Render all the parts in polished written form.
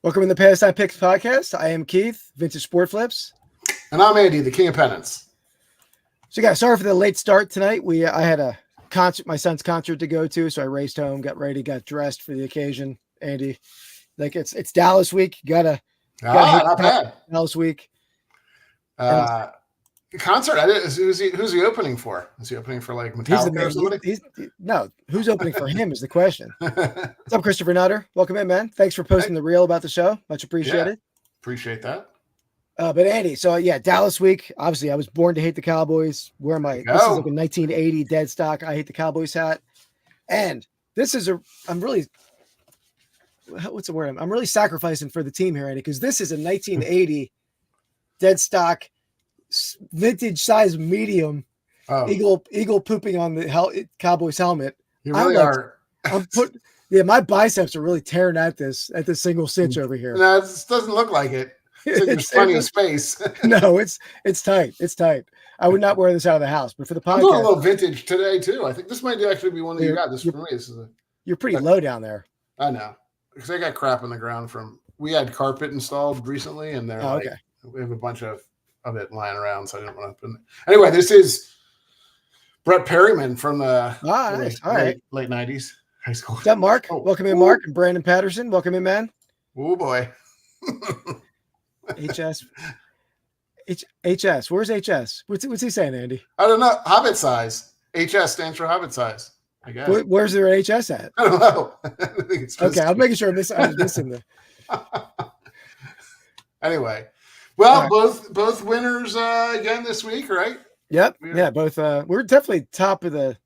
Welcome to the Pastime Picks Podcast. I am Keith, Vintage Sport Flips. And I'm Andy, the King of Pennants. So, guys, sorry for the late start tonight. I had a concert, my son's concert to go to, so I raced home, got ready, got dressed for the occasion. Andy, like it's Dallas week. You gotta not bad. Dallas week. Concert. Who's he opening for? Is he opening for like Metallica or somebody? No, who's opening for him is the question. What's up, Christopher Nutter? Welcome in, man. Thanks for posting the reel about the show. Much appreciated. Yeah, appreciate that. But Andy, so yeah, Dallas week. Obviously, I was born to hate the Cowboys. This is like a 1980 dead stock I hate the Cowboys hat. And this is I'm really sacrificing for the team here, Andy, because this is a 1980 dead stock vintage size medium eagle pooping on the Cowboys helmet. You really are. My biceps are really tearing at this single cinch over here. No, it doesn't look like it. There's plenty of space. No, it's tight. It's tight. I would not wear this out of the house, but for the podcast, I'm doing a little vintage today too. I think this might actually be one that you got. This for me. You're pretty low down there. I know, because I got crap on the ground we had carpet installed recently, and we have a bunch of it lying around, so I didn't want to put it. Anyway, this is Brett Perryman from the late 90s high school. What's up, Mark? Welcome in, Mark. And Brandon Patterson. Welcome in, man. Oh, boy. HS. Where's HS? What's he saying, Andy? I don't know. Hobbit size. HS stands for Hobbit size, I guess. Where's their HS at? I don't know. Okay, I'm making sure I was missing the. Anyway. Well, both winners again this week, right? Yep. Yeah, both. We're definitely top of the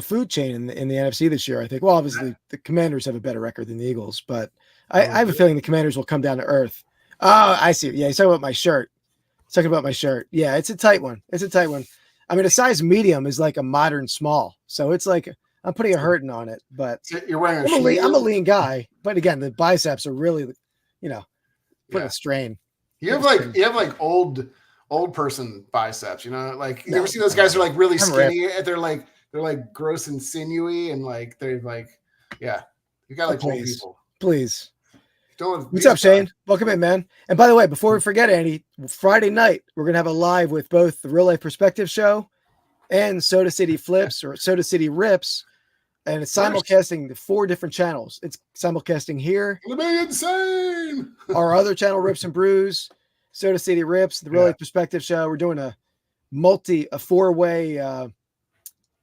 food chain in the NFC this year, I think. Well, obviously the Commanders have a better record than the Eagles, but I have a feeling the Commanders will come down to earth. Oh, I see. Yeah, he's talking about my shirt. Yeah, it's a tight one. I mean, a size medium is like a modern small, so it's like I'm putting a hurting on it. But you're wearing I'm a lean guy, but again, the biceps are really, putting a strain. You have like old person biceps, you ever see those guys who are like really skinny and they're like gross and sinewy and like they're like, yeah, you got like old people. Please. What's up, Shane? Welcome in, man. And by the way, before we forget, Andy, Friday night we're gonna have a live with both the Real Life Perspective Show and Soda City Flips or Soda City Rips. And it's simulcasting the 4 different channels. It's simulcasting here. It'll be insane. Our other channel, Rips and Brews, Soda City Rips, the Real Life Perspective Show. We're doing a 4-way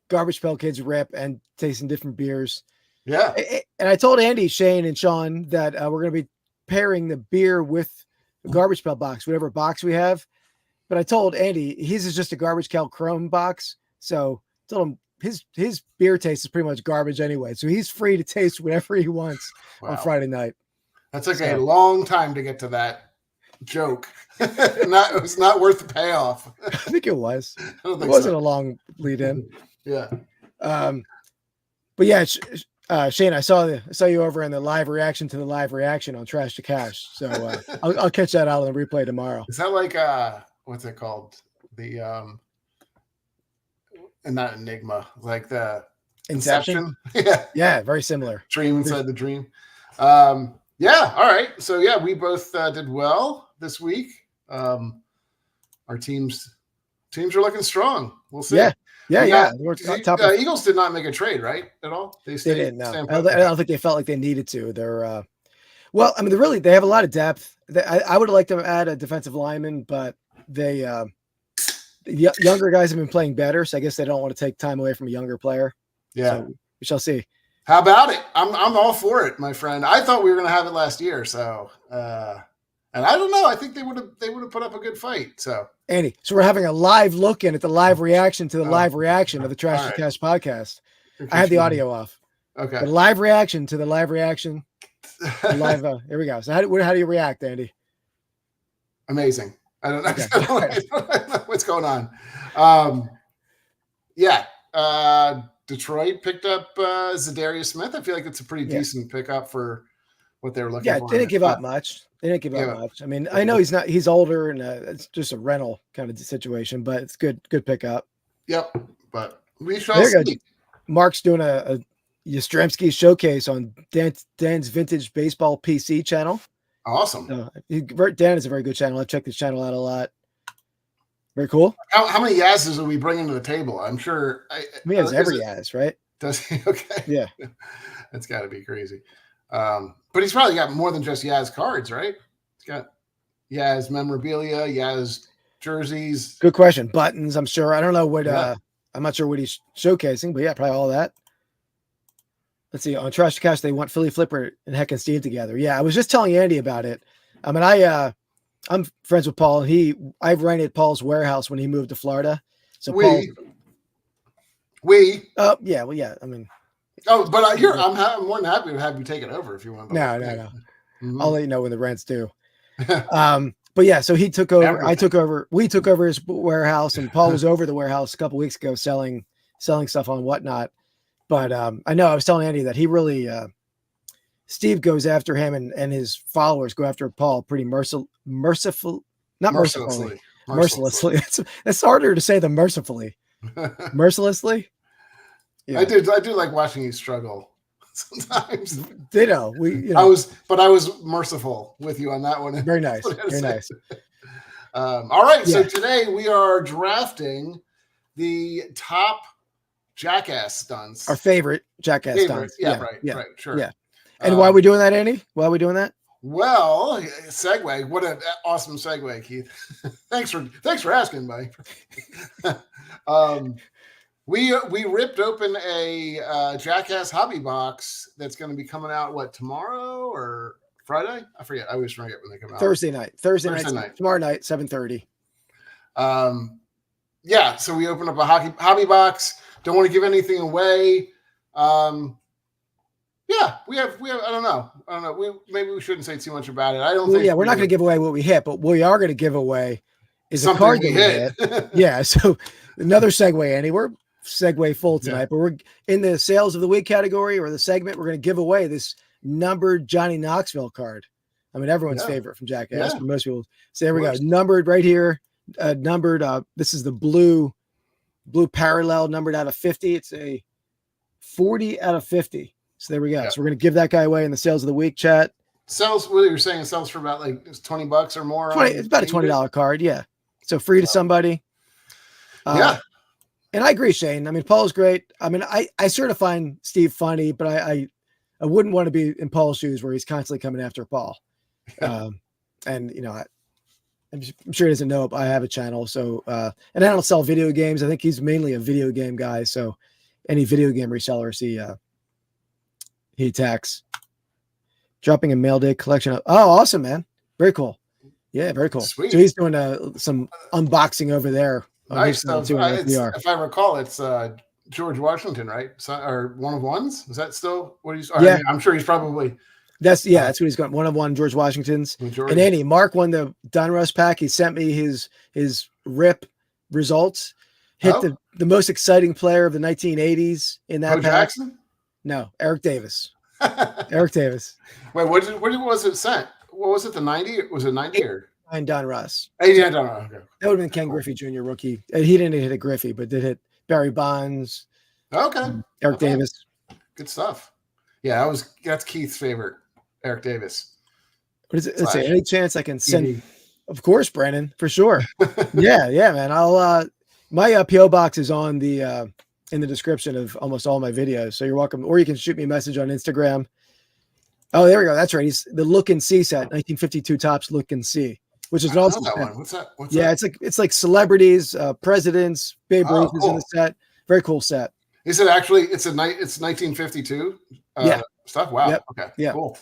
Garbage Pail Kids rip and tasting different beers. Yeah. And I told Andy, Shane, and Sean that we're going to be pairing the beer with the Garbage Pail box, whatever box we have. But I told Andy, his is just a Garbage Pail Chrome box. So I told him, his beer taste is pretty much garbage anyway, so he's free to taste whatever he wants on Friday night. That took a long time to get to that joke. It was not worth the payoff. I think it was. It wasn't a long lead in. Yeah. But yeah, Shane, I saw you over in the live reaction to the live reaction on Trash to Cash. So I'll catch that out on the replay tomorrow. Is that like what's it called? The and not Enigma, like the Inception. Yeah, very similar. Dream inside the dream. Yeah, all right. So yeah, we both did well this week. Our teams are looking strong. We'll see. Yeah. Eagles did not make a trade, right? At all? They didn't. No, I don't think they felt like they needed to. They're well, I mean, they have a lot of depth. I would have liked to add a defensive lineman, but the younger guys have been playing better, so I guess they don't want to take time away from a younger player. Yeah, so we shall see. How about it? I'm all for it, my friend. I thought we were going to have it last year, so and I don't know. I think they would have put up a good fight. So Andy, so we're having a live look in at the live reaction to the live reaction of the Trash to Cash podcast. I had the audio off. Okay, the live reaction to the live reaction. Live. Here we go. So how do you react, Andy? Amazing. I don't know, I don't know what's going on. Detroit picked up Zadarius Smith. I feel like it's a pretty decent pickup for what they were looking for. Yeah, they didn't give up much. I mean, I know he's older and it's just a rental kind of situation, but it's good pickup. Yep, but we shall see. Mark's doing a Yastrzemski showcase on Dan's Vintage Baseball PC channel. Awesome. So Dan is a very good channel. I've checked his channel out a lot. Very cool. How many Yazzes are we bringing to the table? I'm sure. He has every Yaz, right? Does he? Okay. Yeah. That's got to be crazy. But he's probably got more than just Yaz cards, right? He's got Yaz memorabilia, Yaz jerseys. Good question. Buttons, I'm sure. I don't know what I'm not sure what he's showcasing, but yeah, probably all that. Let's see. On Trash to Cash, they want Philly Flipper and Heck and Steve together. Yeah, I was just telling Andy about it. I mean, I'm friends with Paul. I've rented Paul's warehouse when he moved to Florida. So Paul. Oh yeah, well yeah. I mean. Oh, but I'm more than happy to have you take it over if you want. No. Mm-hmm. I'll let you know when the rent's due. But yeah, so he took over. Everything. I took over. We took over his warehouse, and Paul was over the warehouse a couple weeks ago selling stuff on Whatnot. But I know I was telling Andy that he really Steve goes after him, and his followers go after Paul pretty mercifully. That's harder to say than mercifully. Mercilessly. Yeah. I do like watching you struggle sometimes. Ditto. I was merciful with you on that one. Very nice. Very nice. All right. Yeah. So today we are drafting the top Jackass stunts. Our favorite Jackass stunts. Yeah, right. Sure. Yeah. And why are we doing that, Andy? Why are we doing that? Well, segue. What an awesome segue, Keith. Thanks for asking, buddy. We ripped open a Jackass hobby box that's going to be coming out, tomorrow or Friday? I forget. I always forget when they come out. Thursday night. Tomorrow night, 7:30. Yeah, so we opened up a hobby box. Don't want to give anything away. Yeah, we have. I don't know. Maybe we shouldn't say too much about it. I don't think. Yeah, we're not going to give away what we hit, but what we are going to give away is a card that we hit. Yeah. So another segue, Andy. We're segue full tonight, but we're in the sales of the week category or the segment. We're going to give away this numbered Johnny Knoxville card. I mean, everyone's favorite from Jackass, but most people. So there we go. Numbered right here. Numbered. This is the blue parallel, numbered out of 50. It's a 40 out of 50. So there we go. Yeah. So we're going to give that guy away in the sales of the week chat. Sells, what you're saying, it sells for about $20 or more. It's about a $20 card. Yeah. So free to somebody. And I agree, Shane. I mean, Paul's great. I mean, I sort of find Steve funny, but I wouldn't want to be in Paul's shoes where he's constantly coming after Paul. And I'm sure he doesn't know I have a channel. So, and I don't sell video games. I think he's mainly a video game guy. So any video game resellers he attacks. Dropping a mail day collection. Awesome, man. Very cool. Yeah, very cool. Sweet. So he's doing some unboxing over there. Nice. If I recall, it's George Washington, right? Or one of ones. Is that still what he's? Yeah, I mean, I'm sure he's probably. That's what he's got. One of one George Washington's. Majority. And Andy, Mark won the Donruss pack. He sent me his RIP results. Hit the most exciting player of the 1980s in that pack. Jackson? No, Eric Davis. Eric Davis. Wait, what was it sent? What was it? The 90? Was it 90 or? 89 Donruss. 89 Donruss. Okay. That would have been Ken Griffey Jr. rookie. And he didn't hit a Griffey, but did hit Barry Bonds. Okay. Eric Davis. Good stuff. Yeah, that's Keith's favorite. Eric Davis. What is it? Let's see. Any chance I can send? Of course, Brandon, for sure. yeah, man. I'll my PO box is on the in the description of almost all my videos, so you're welcome. Or you can shoot me a message on Instagram. Oh, there we go. That's right. He's the Look and See set, 1952 Topps Look and See, which is an awesome set. What's that? It's like celebrities, presidents. Babe Ruth is in the set. Very cool set. Is it actually? It's 1952 stuff. Wow. Yep. Okay. Yeah. Cool.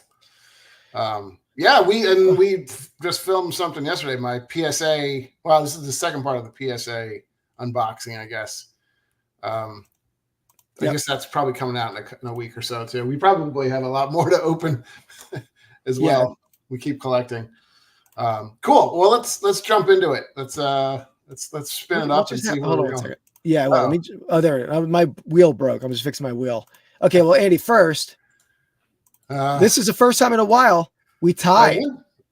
We just filmed something yesterday. My PSA. Well, this is the second part of the PSA unboxing, I guess. I guess that's probably coming out in a week or so too. We probably have a lot more to open as well. Yeah. We keep collecting. Cool. Well, let's jump into it. Let's spin it up and see where we're going. Yeah. Well, there. My wheel broke. I'm just fixing my wheel. Okay. Well, Andy, first. This is the first time in a while we tied.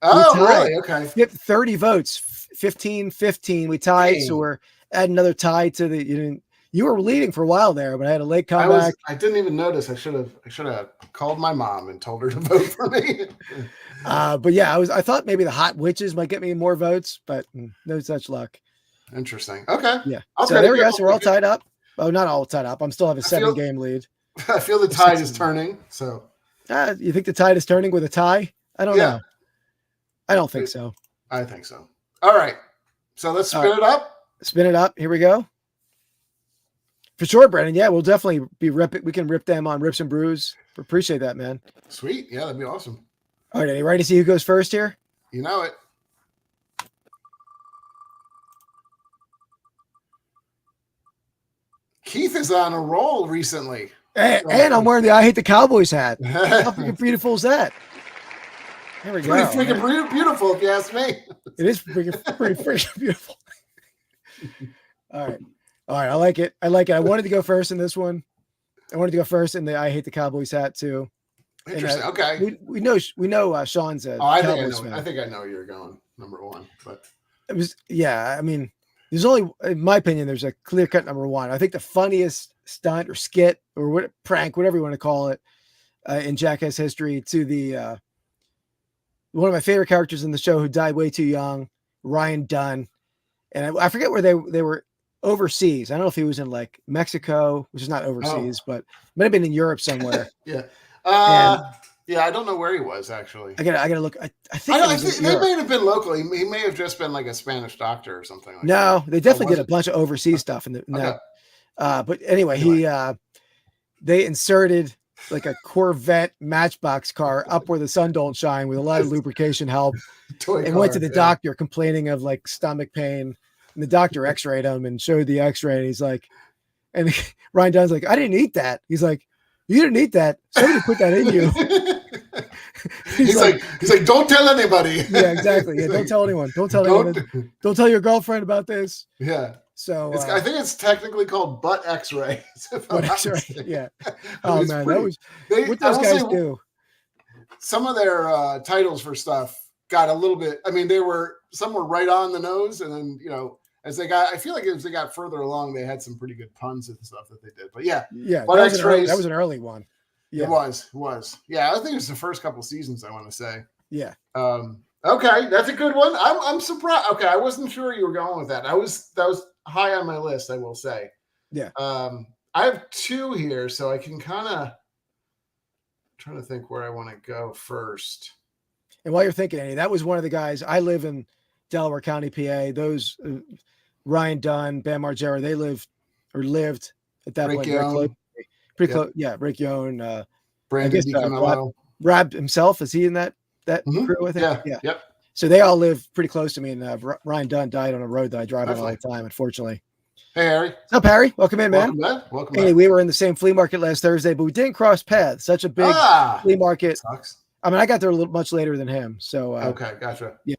Really? Okay. 30 votes, 15-15. We tied, so we're adding another tie to the. You were leading for a while there, but I had a late comeback. I didn't even notice. I should have called my mom and told her to vote for me. But yeah, I thought maybe the Hot Witches might get me more votes, but no such luck. Interesting. Okay. Yeah. So there we go. So we're all tied up. Oh, not all tied up. I'm still have a 7-game lead. I feel the tide is turning. So you think the tide is turning with a tie? I don't know. I don't think so. I think so. All right. So let's spin it up. Spin it up. Here we go. For sure, Brennan. Yeah, we'll definitely be we can rip them on Rips and Brews. Appreciate that, man. Sweet. Yeah, that'd be awesome. All right, are you ready to see who goes first here? You know it. Keith is on a roll recently. And I'm wearing the I Hate the Cowboys hat. How freaking beautiful is that? There we go. Pretty freaking beautiful, if you ask me. It is pretty freaking beautiful. All right. I like it. I wanted to go first in this one. I wanted to go first in the I Hate the Cowboys hat too. Interesting. Okay. We know Sean's a Cowboys fan. I think I know you're going number one, but it was I mean, there's only, in my opinion, there's a clear cut number one. I think the funniest stunt or skit or prank, whatever you want to call it, in Jackass history, to the one of my favorite characters in the show who died way too young, Ryan Dunn, and I forget where they were overseas. I don't know if he was in like Mexico, which is not overseas, but might have been in Europe somewhere. Yeah. I don't know where he was actually. I gotta look. I think they may have been locally. He may have just been like a Spanish doctor or something like that. No, they definitely did a bunch of overseas stuff in the but anyway, they inserted like a Corvette Matchbox car up where the sun don't shine with a lot of lubrication help, and went to the doctor complaining of like stomach pain. And the doctor x-rayed him and showed the x-ray, and he's like, and Ryan Dunn's like, I didn't eat that. He's like, you didn't eat that. Somebody put that in you. he's like, don't tell anybody. Yeah, exactly. Yeah, don't tell anyone. Don't tell anyone. Don't tell your girlfriend about this. Yeah. So I think it's technically called butt X-ray. Butt X-ray. Yeah. Oh man, that was what those guys do. Some of their titles for stuff got a little bit. I mean, some were right on the nose, and then I feel like as they got further along, they had some pretty good puns and stuff that they did. But yeah, butt X-rays. That was an early one. Yeah. It was. Yeah, I think it was the first couple seasons, I want to say. Yeah. Okay, that's a good one. I'm surprised. Okay, I wasn't sure you were going with that. That was high on my list, I will say. Yeah. I have two here, so I can kind of trying to think where I want to go first. And while you're thinking, Andy, that was one of the guys. I live in Delaware County, PA. Those Ryan Dunn, Bam Margera, they lived at that point very close. Pretty close. Yeah, Rick Yohn. Brandon Rob himself, is he in that crew? I think. Yeah. Yep. So they all live pretty close to me, and Ryan Dunn died on a road that I drive on all the time, unfortunately. Hey, Harry. What's up, Harry? Welcome in, man. Welcome back. We were in the same flea market last Thursday, but we didn't cross paths. Such a big flea market. Sucks. I mean, I got there much later than him. So okay, gotcha. Yeah.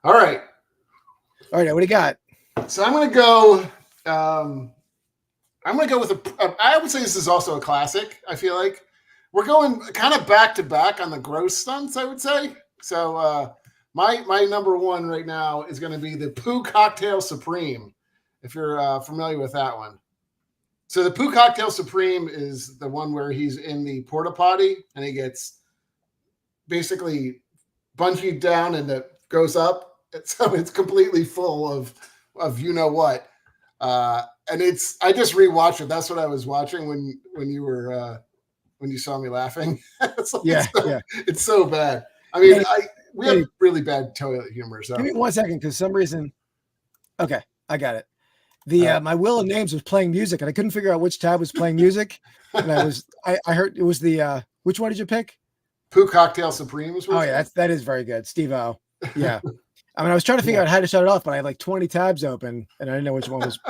All right. What do you got? So I'm going to go. I'm going to go with I would say this is also a classic. I feel like we're going kind of back to back on the gross stunts, I would say. So my number one right now is going to be the Poo Cocktail Supreme, if you're familiar with that one. So the Poo Cocktail Supreme is the one where he's in the porta potty and he gets basically bungeed down and it goes up. So it's completely full of you know what. And I just rewatched it. That's what I was watching when you were when you saw me laughing. It's so bad. I mean, we have really bad toilet humor. So give me 1 second, because some reason. Okay, I got it. The my wheel of names was playing music, and I couldn't figure out which tab was playing music. And I heard it was the which one did you pick? Poo Cocktail Supreme. That is very good, Steve-O. Yeah. I mean, I was trying to figure out how to shut it off, but I had like 20 tabs open, and I didn't know which one was.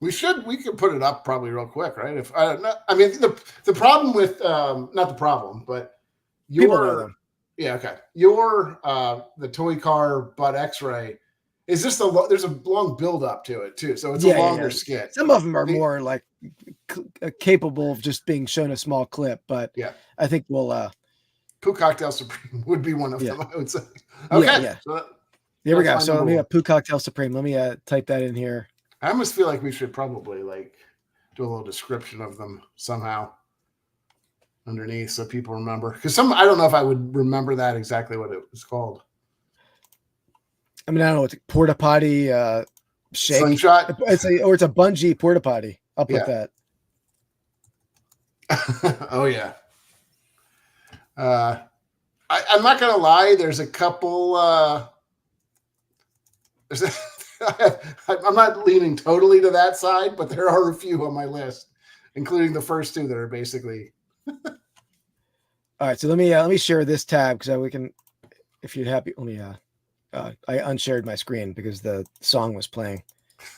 We can put it up probably real quick, right? If I mean the problem with not the problem, but your the toy car butt X-ray is just there's a long build up to it too, so it's a longer skit. Some of them are more like capable of just being shown a small clip, but I think we'll. Poo Cocktail Supreme would be one of them, I would say. Okay, So here we go. So let me Poo Cocktail Supreme. Let me type that in here. I almost feel like we should probably like do a little description of them somehow underneath so people remember. Because I don't know if I would remember that exactly what it was called. I mean, I don't know. It's a porta potty shake. Slingshot? It's a bungee porta potty. I'll put that. Oh, yeah. I'm not going to lie. There's a couple. I'm not leaning totally to that side, but there are a few on my list, including the first two that are basically. All right, so let me share this tab because we can. If you're happy, let me. I unshared my screen because the song was playing.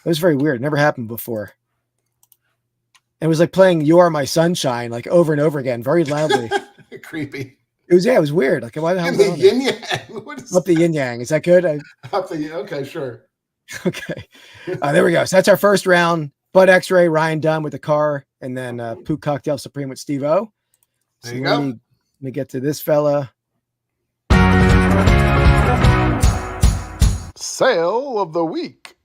It was very weird. It never happened before. It was like playing "You Are My Sunshine" like over and over again, very loudly. Creepy. It was weird. Like, why the hell? The yin yang. Up the yin yang. Is that good? Okay, sure. Okay. There we go. So that's our first round. Bud X-Ray, Ryan Dunn with the car, and then Pook Cocktail Supreme with Steve-O. There you go. Let me get to this fella. Sale of the week.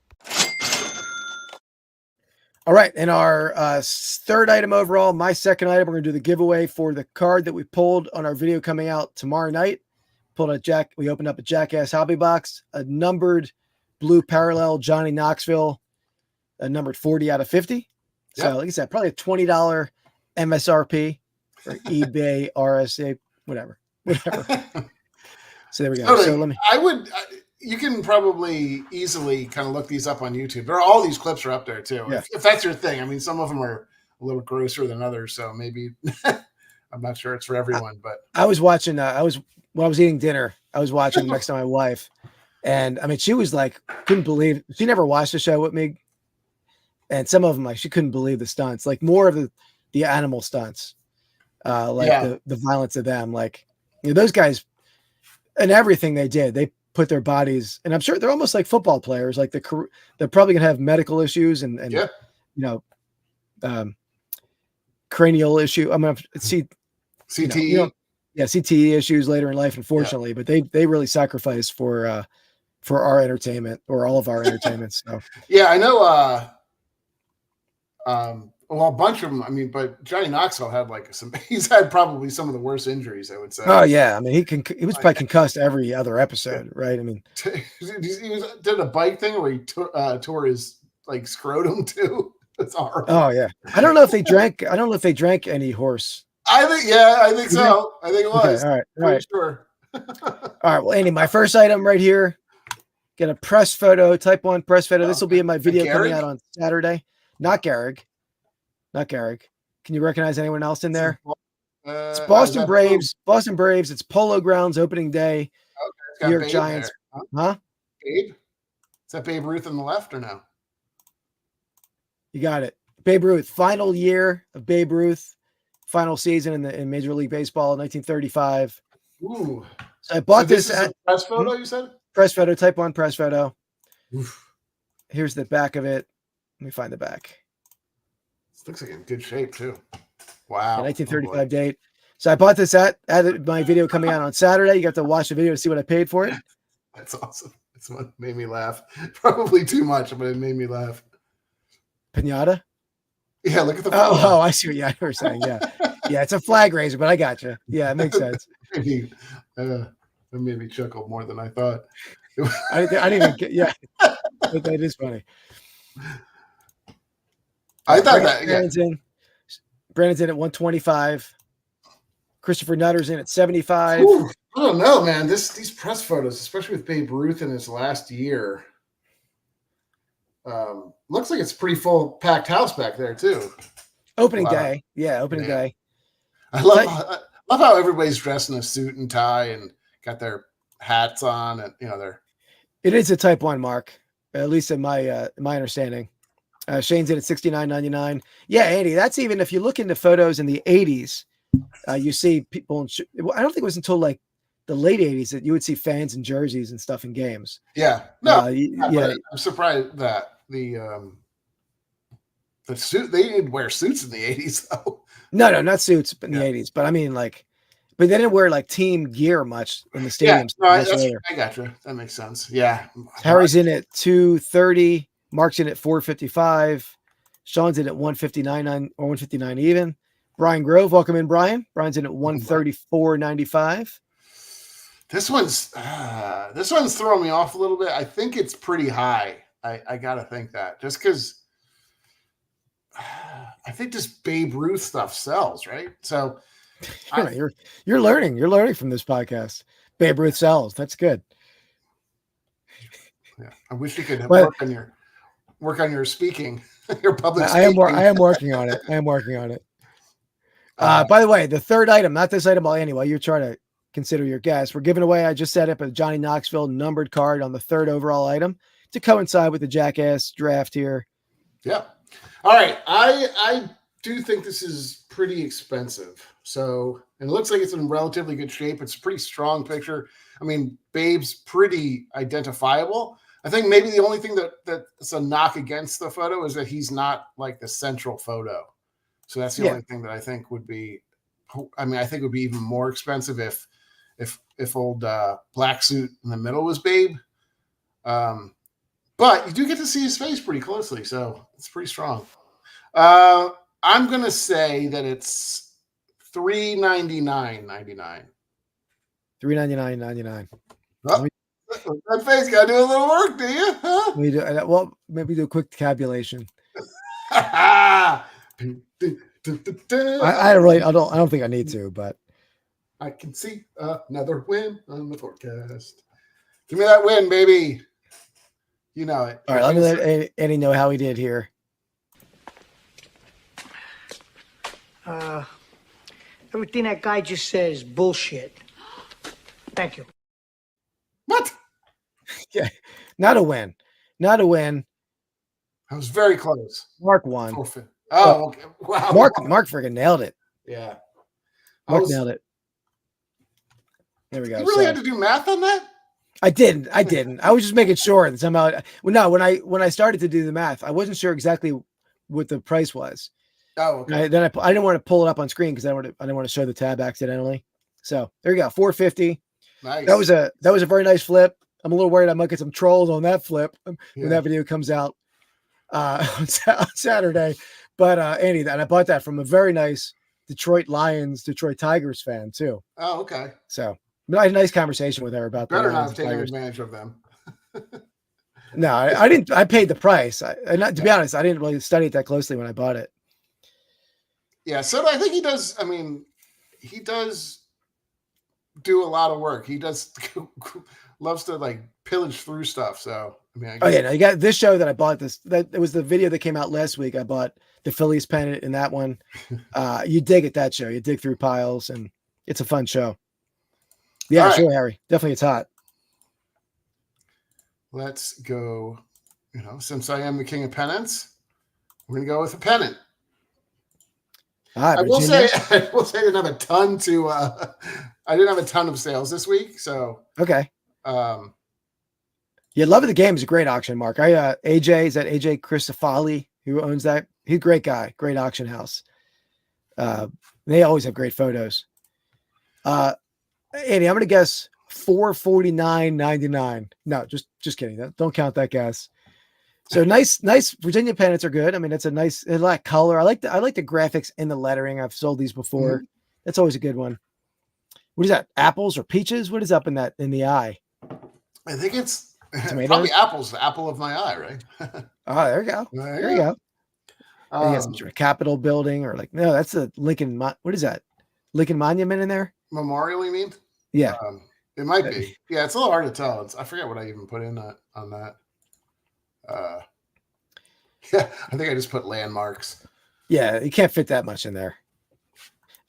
All right. And our third item overall, my second item, we're going to do the giveaway for the card that we pulled on our video coming out tomorrow night. We opened up a Jackass hobby box, a numbered blue parallel Johnny Knoxville, numbered 40 out of 50. So, like I said, probably a $20 MSRP or eBay, RSA, whatever. So there we go. Totally. So you can probably easily kind of look these up on YouTube. All these clips are up there too. Yeah. If that's your thing. I mean, some of them are a little grosser than others, so maybe I'm not sure it's for everyone. But I was watching. When I was eating dinner, I was watching next to my wife, and I mean, she was like, couldn't believe. She never watched the show with me, and some of them, like, she couldn't believe the stunts, like more of the animal stunts, the violence of them, like, you know, those guys and everything they did, they put their bodies, and I'm sure they're almost like football players. Like they're probably gonna have medical issues and you know, cranial issue. I'm gonna see CTE, CTE issues later in life, unfortunately. But they really sacrifice for our entertainment or all of our entertainment. So I know. Well, a bunch of them. I mean, but Johnny Knoxville had he's had probably some of the worst injuries, I would say. Oh yeah, I mean he was probably concussed every other episode, right? I mean, he did a bike thing where he tore his scrotum too. That's horrible. Oh yeah, I don't know if they drank any horse. I think so. I think it was. Okay, all right. Sure. All right. Well, Andy, my first item right here. Get a press photo, type 1 press photo. This will be in my video coming out on Saturday. Not Garrick. Can you recognize anyone else in there? It's Boston Braves. Boston Braves. It's Polo Grounds opening day. Okay, New York Giants. Huh? Babe? Is that Babe Ruth on the left or no? You got it. Babe Ruth. Final year of Babe Ruth. Final season in Major League Baseball in 1935. Ooh. So I bought this at press photo. You said press photo. Type 1 press photo. Oof. Here's the back of it. Let me find the back. Looks like in good shape too. Wow. 1935 date. So I bought this at my video coming out on Saturday. You got to watch the video to see what I paid for it. That's awesome. It's what made me laugh. Probably too much, but it made me laugh. Pinata? Yeah, look at the photo. Oh, I see what you were saying. Yeah. Yeah, it's a flag raiser, but I got you. Yeah, it makes sense. That made me chuckle more than I thought. I didn't even get, that is funny. I thought Brandon's in at 125. Christopher Nutter's in at 75. Ooh, I don't know, man. These press photos, especially with Babe Ruth in his last year, looks like it's pretty full packed house back there too. Opening day. Yeah, opening day. I love how everybody's dressed in a suit and tie and got their hats on, and it is a type 1 mark, at least in my understanding. Shane's in at $69.99. Yeah, Andy, that's even if you look into photos in the 80s, you see people. I don't think it was until like the late 80s that you would see fans in jerseys and stuff in games. Yeah, no, I'm surprised that the suit, they didn't wear suits in the 80s though. No, not suits in the 80s, but I mean but they didn't wear team gear much in the stadiums. Yeah, no, I got you. That makes sense. Yeah, Harry's in at 230. Mark's in at 455. Sean's in at 159 or 159 even. Brian Grove, welcome in, Brian. Brian's in at 134.95. This one's throwing me off a little bit. I think it's pretty high. I gotta think that just because I think this Babe Ruth stuff sells, right? So you're learning from this podcast. Babe Ruth sells. That's good. Yeah, I wish you could work on your speaking, your public speaking. I am working on it. By the way, the third item, not this item, anyway, you're trying to consider your guess. We're giving away, I just set up a Johnny Knoxville numbered card on the third overall item to coincide with the Jackass draft here. Yeah. All right. I do think this is pretty expensive. So, and it looks like it's in relatively good shape. It's a pretty strong picture. I mean, Babe's pretty identifiable. I think maybe the only thing that's a knock against the photo is that he's not like the central photo. So that's the only thing that I think would be, I think it would be even more expensive if old black suit in the middle was Babe. But you do get to see his face pretty closely, so it's pretty strong. I'm gonna say that it's $399.99. $399.99. Oh, that face gotta do a little work, do you? Huh? Well, maybe do a quick tabulation. I don't think I need to, but I can see another win on the forecast. Give me that win, baby. You know it. All right, let me let Eddie know how he did here. Everything that guy just said is bullshit. Thank you. What? Yeah, not a win. I was very close. Mark won. Oh, okay. Wow. Mark freaking nailed it. Yeah. Mark nailed it. There we go. You really had to do math on that? I didn't. I was just making sure that somehow. Well, no, when I started to do the math, I wasn't sure exactly what the price was. Oh, okay. I didn't want to pull it up on screen because I didn't want to show the tab accidentally. So there you go, 450. Nice. That was a very nice flip. I'm a little worried I might get some trolls on that flip when that video comes out on Saturday. But Andy, and I bought that from a very nice Detroit Tigers fan too. Oh, okay. So I had a nice conversation with her about better not have taken advantage of them. No, I didn't. I paid the price. To be honest, I didn't really study it that closely when I bought it. Yeah, so I think he does. I mean, he does do a lot of work. He does loves to like pillage through stuff. So I mean, now you got this show that I bought. It was the video that came out last week. I bought the Phillies pennant in that one. You dig at that show. You dig through piles, and it's a fun show. Yeah, sure, Harry. Definitely, it's hot. Let's go. Since I am the king of pennants, we're gonna go with a pennant. I will say I didn't have a ton to. I didn't have a ton of sales this week, so okay. Yeah, Love of the Game is a great auction, Mark. AJ, is that AJ Christofali who owns that? He's a great guy, great auction house. They always have great photos. Andy, I'm gonna guess $449.99. No, just kidding. Don't count that guess. So nice Virginia pennants are good. I mean, it's a lot of color. I like the graphics in the lettering. I've sold these before. Mm-hmm. That's always a good one. What is that? Apples or peaches? What is up in the eye? I think it's probably apples. The apple of my eye, right? Oh, there you go. There you go. Some sort of Capitol building or no, that's the Lincoln. What is that? Lincoln Monument in there? Memorial, you mean? Yeah. It might be. Yeah, it's a little hard to tell. I forget what I even put in on that. Yeah, I think I just put landmarks. Yeah, you can't fit that much in there.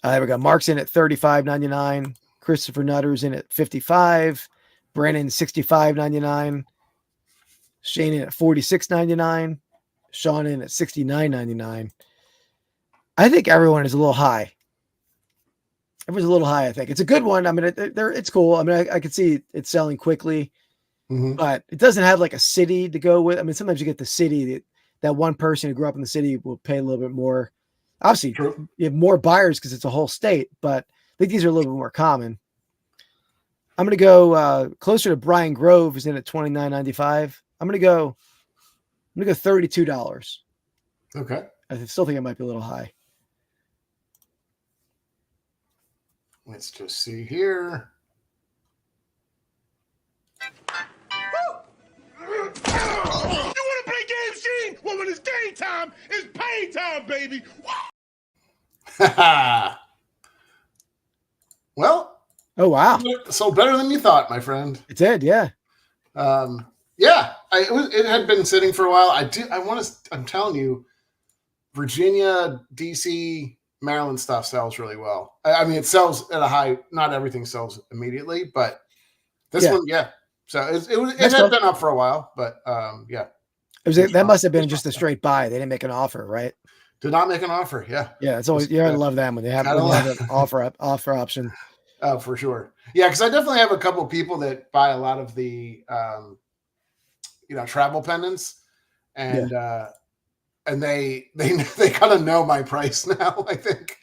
There we go. Mark's in at $35.99. Christopher Nutter's in at $55. Brennan $65.99. Shane in at $46.99. Sean in at $69.99. I think everyone is a little high. Everyone's a little high, I think. It's a good one. I mean, it's cool. I mean, I could see it selling quickly, but it doesn't have like a city to go with. I mean, sometimes you get the city that one person who grew up in the city will pay a little bit more. Obviously, True. You have more buyers because it's a whole state, but I think these are a little bit more common. I'm going to go closer to Brian Grove, who's in at $29.95. I'm going to go I'm gonna go $32. Okay. I still think it might be a little high. Let's just see here. You want to play games, Gene? Well, when it's game time, it's pay time, baby. Well. Oh wow! So better than you thought, my friend. It did, yeah. Yeah. It had been sitting for a while. I'm telling you, Virginia, DC, Maryland stuff sells really well. I mean, it sells at a high. Not everything sells immediately, but this one, yeah. So it had been up for a while, but yeah. That must have been just a straight buy. They didn't make an offer, right? Did not make an offer. Yeah. Yeah, it's always I love them when they have an offer option. Oh, for sure. Yeah, because I definitely have a couple of people that buy a lot of the travel pendants, and they kind of know my price now. I think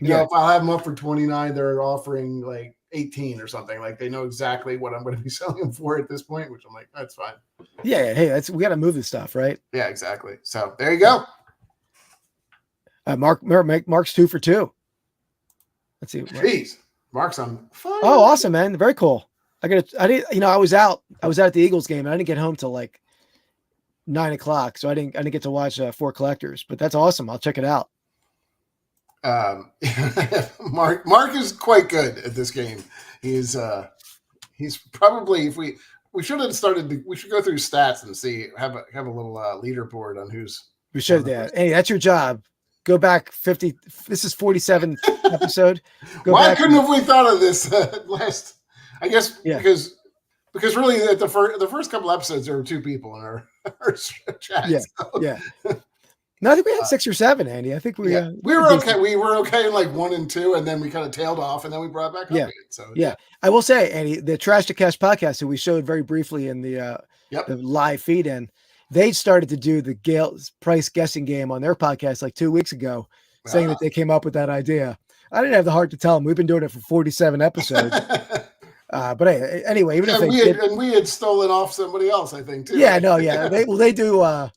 you know, if I'll have them up for 29, they're offering like 18 or something. Like they know exactly what I'm going to be selling them for at this point, which I'm like, that's fine. Yeah. Hey, we got to move this stuff, right? Yeah, exactly. So there you go. Mark's 2 for 2. Let's see. Jeez, Mark's on fire. Oh, awesome, man! Very cool. I was out at the Eagles game, and I didn't get home till like 9 o'clock, so I didn't get to watch 4 collectors. But that's awesome. I'll check it out. Mark is quite good at this game. He's probably, if we should have started. We should go through stats and have a little leaderboard on who's. We should. Hey, that's your job. Go back 50. This is 47th episode. Why couldn't we thought of this last? I guess because really at the first couple episodes there were 2 people in our chat. Yeah, so. Yeah. No, I think we had 6 or 7, Andy. I think we were okay. We were okay in like 1 and 2, and then we kind of tailed off, and then we brought back up again. So yeah. I will say, Andy, the Trash to Cash podcast who we showed very briefly in the live feed in. They started to do the Gale's price guessing game on their podcast like 2 weeks ago, saying that they came up with that idea. I didn't have the heart to tell them. We've been doing it for 47 episodes. But hey, anyway, even if we had stolen off somebody else, I think too. Yeah, no, yeah. They do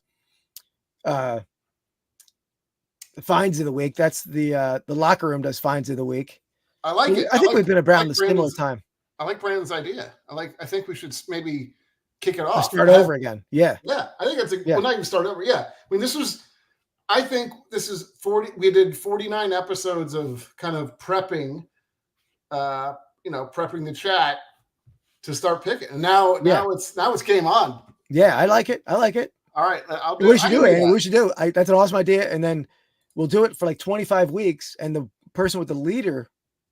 finds of the week. That's the locker room does finds of the week. I like it. I think we've been around the similar time. I like Brandon's idea. I think we should maybe kick it off. Start over again. Yeah. Yeah. I think it's well, not even start over. Yeah. I mean, I think this is 40. We did 49 episodes of kind of prepping, prepping the chat to start picking. And now it's game on. Yeah. I like it. All right. We should do it. We should do it. That's an awesome idea. And then we'll do it for like 25 weeks. And the person with the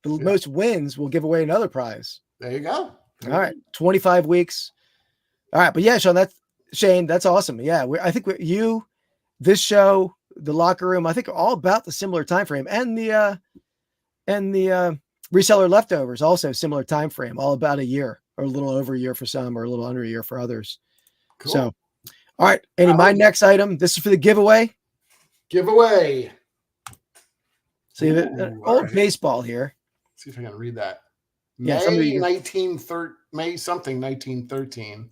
most wins will give away another prize. There you go. All right. 25 weeks. All right, but yeah, Shane, that's awesome. Yeah, I think this show, the locker room, I think are all about the similar time frame, and the reseller leftovers also similar time frame, all about a year or a little over a year for some, or a little under a year for others. Cool. So, all right, Andy, my next item. This is for the giveaway. So you have an old baseball here. Let's see if I can read that. Yeah, May 1913.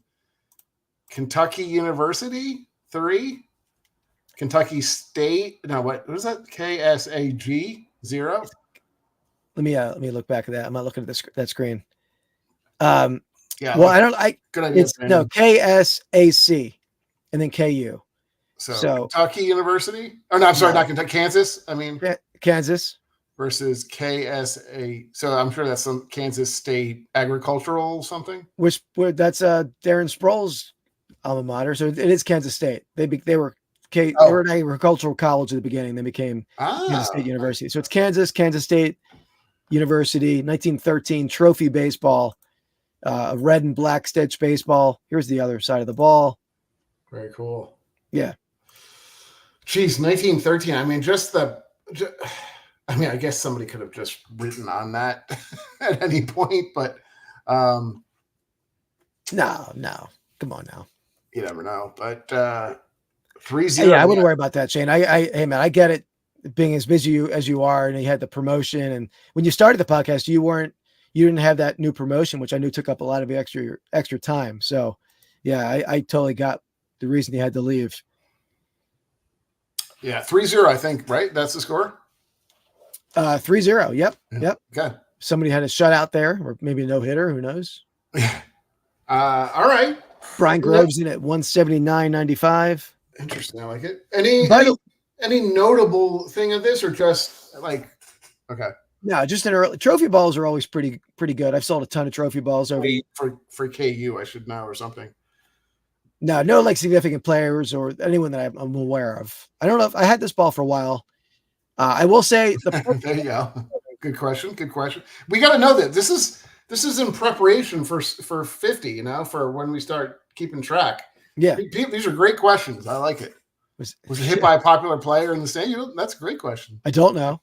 Kentucky University 3, Kentucky State. No, what was that? KSAG 0. Let me look back at that. I'm not looking at that screen. Yeah. Well, good idea. It's KSAC and then KU. So Kentucky University. Oh no, I'm sorry, not Kentucky, Kansas. I mean Kansas versus KSA. So I'm sure that's some Kansas State Agricultural something. That's Darren Sproul's alma mater. So it is Kansas State. They were an agricultural college at the beginning. They became Kansas State University. So it's Kansas State University, 1913 trophy baseball, red and black stitch baseball. Here's the other side of the ball. Very cool. Yeah. Geez, 1913. I mean, I guess somebody could have just written on that at any point, but no. Come on now. You never know. But 3-0. Yeah, I wouldn't worry about that, Shane. Hey man, I get it. Being as busy as you are, and you had the promotion, and when you started the podcast, you didn't have that new promotion, which I knew took up a lot of extra time. So yeah, I totally got the reason he had to leave. Yeah, 3-0, I think, right? That's the score? 3-0. Yep. Yeah. Yep. Okay. Somebody had a shutout there, or maybe a no-hitter. Who knows? All right. Brian Groves in at 179.95. Interesting. I like it. Any notable thing of this, or just like, okay. No, just an early trophy balls are always pretty good. I've sold a ton of trophy balls over for KU, I should know, or something. No like significant players or anyone that I'm aware of. I don't know if I had this ball for a while. I will say there you go. Good question. We got to know that this is in preparation for 50, you know, for when we start keeping track. Yeah. These are great questions. I like it. Was it hit by a popular player in the state? That's a great question. I don't know.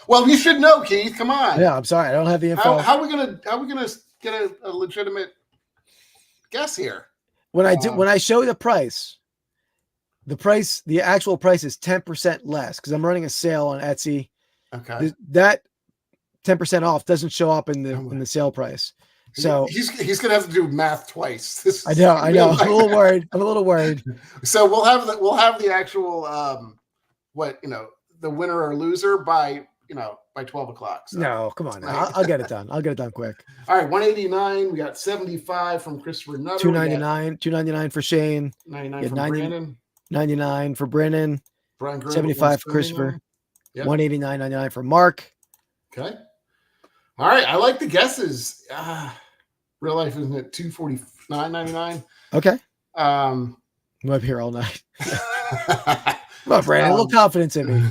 Well, you should know, Keith. Come on. Yeah, I'm sorry. I don't have the info. How are we gonna get a legitimate guess here? When I show the actual price is 10% less because I'm running a sale on Etsy. Okay. That 10% off doesn't show up in the sale price. So he's gonna have to do math twice. I know. I'm a little worried. So we'll have the actual the winner or loser by 12 o'clock. So. No, come on. I'll get it done. I'll get it done quick. All right, 189. We got 75 from Christopher Nutter. 299 for Shane. 99 from Brandon. 99 for Brennan. Brian Graham 75 for Christopher. Yep. 189.99 for Mark. Okay. All right. I like the guesses. Real life isn't it 249.99? Okay. I'm up here all night. Come on, Brandon. A little confidence in me.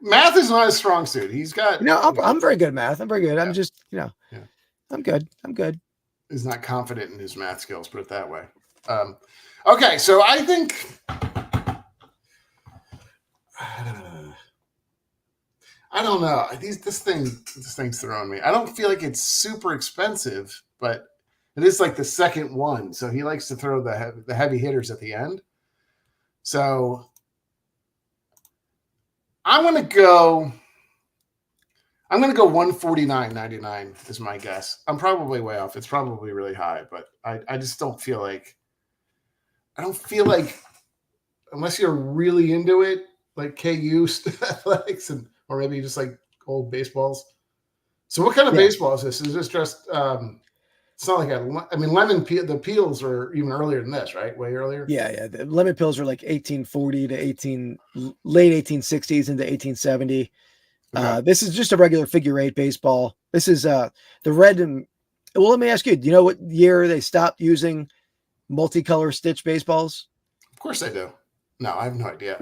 Math is not a strong suit. He's got. I'm very good at math. I'm very good. Yeah. I'm just, I'm good. He's not confident in his math skills. Put it that way. Okay, so I think. I don't know. This thing's throwing me. I don't feel like it's super expensive, but it is like the second one. So he likes to throw the heavy hitters at the end. So I'm gonna go 149.99 is my guess. I'm probably way off. It's probably really high, but I just don't feel like unless you're really into it, like KU athletics or maybe just like old baseballs. So what kind of baseball is this? Is this just it's not like the peels are even earlier than this, right? Way earlier. Yeah. The lemon peels are like 1840 to late 1860s into 1870. Okay. This is just a regular figure 8 baseball. This is the red and well. Let me ask you. Do you know what year they stopped using multicolor stitch baseballs? Of course I do. No, I have no idea.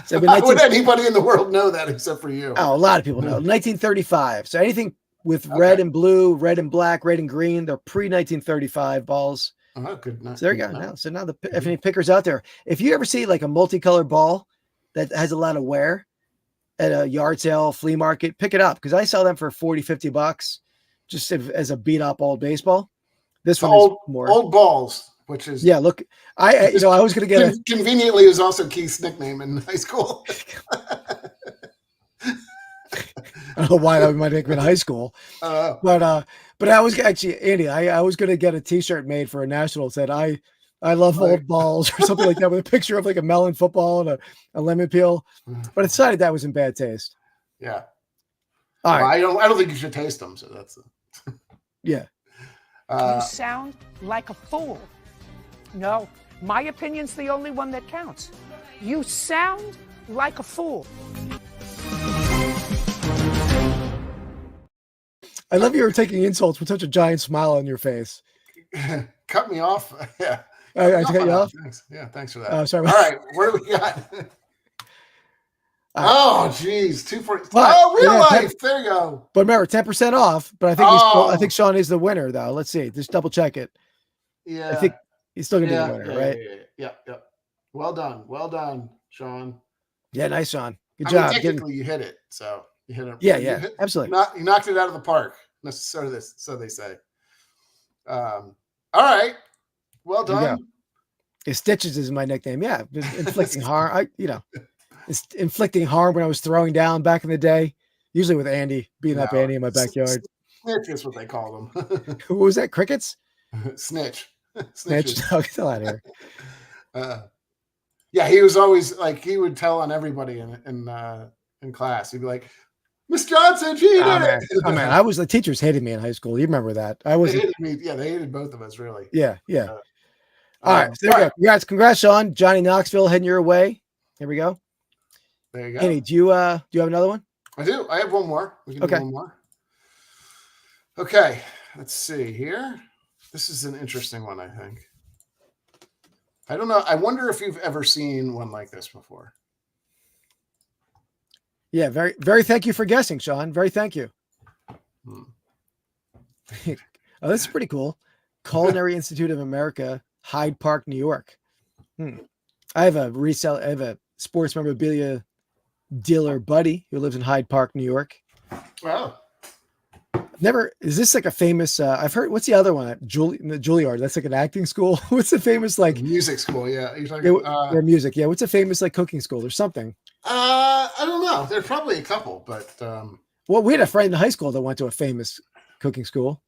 So how would anybody in the world know that except for you? Oh, a lot of people know. 1935. So anything with red and blue, red and black, red and green, they're pre-1935 balls. Oh, good. So there you go. Now, so now if any pickers out there, if you ever see like a multicolored ball that has a lot of wear at a yard sale, flea market, pick it up because I sell them for $40-$50 just as a beat up old baseball. This one is more old balls. Which is look, I was going to get conveniently is also Keith's nickname in high school. I don't know why that was my nickname in high school, but I was actually Andy. I was going to get a T-shirt made for a national that said I love old balls or something like that with a picture of like a melon football and a lemon peel, but I decided that was in bad taste. Yeah, all right. I don't think you should taste them. So that's yeah. You sound like a fool. No, my opinion's the only one that counts. You sound like a fool. I love you were taking insults with such a giant smile on your face. Cut me off. Yeah. I cut you off? Thanks. Yeah, thanks for that. Sorry. All right, what do we got? Oh, geez. 240. Oh, real life. There you go. But remember, 10% off. But I think Sean is the winner, though. Let's see. Just double check it. Yeah. I think he's still going to be the winner, right? Yeah. Well done, Sean. Yeah, nice, Sean. Good job. Technically, you hit it. So you hit it. Yeah, absolutely. You knocked it out of the park. So they say. All right. Well done. Stitches is my nickname. Yeah, inflicting harm. It's inflicting harm when I was throwing down back in the day. Usually with Andy, beating up Andy in my backyard. Snitch is what they call them. Who was that? Crickets? Snitch. Snitches. Snitch. Get out of here. Yeah, he was always like, he would tell on everybody in class. He'd be like, Miss Johnson, she did Man. it. Oh man, the teachers hated me in high school. You remember that? I was. They hated me. Yeah, they hated both of us, really. Yeah. All right. So there we go. Congrats, Sean. Johnny Knoxville heading your way. Here we go. There you go. Andy, do you have another one? I do. I have one more. We can do one more. Okay. Let's see here. This is an interesting one, I think. I don't know. I wonder if you've ever seen one like this before. Yeah, very, very thank you for guessing, Sean. Very thank you. Oh, this is pretty cool. Culinary Institute of America, Hyde Park, New York. I have a sports memorabilia dealer buddy who lives in Hyde Park, New York. Wow. Is this like a famous, I've heard, what's the other one? Juilliard. That's like an acting school. What's the famous, like music school? Yeah. You're talking their music. Yeah. What's a famous, like cooking school or something? I don't know. There's probably a couple, but, well, we had a friend in high school that went to a famous cooking school.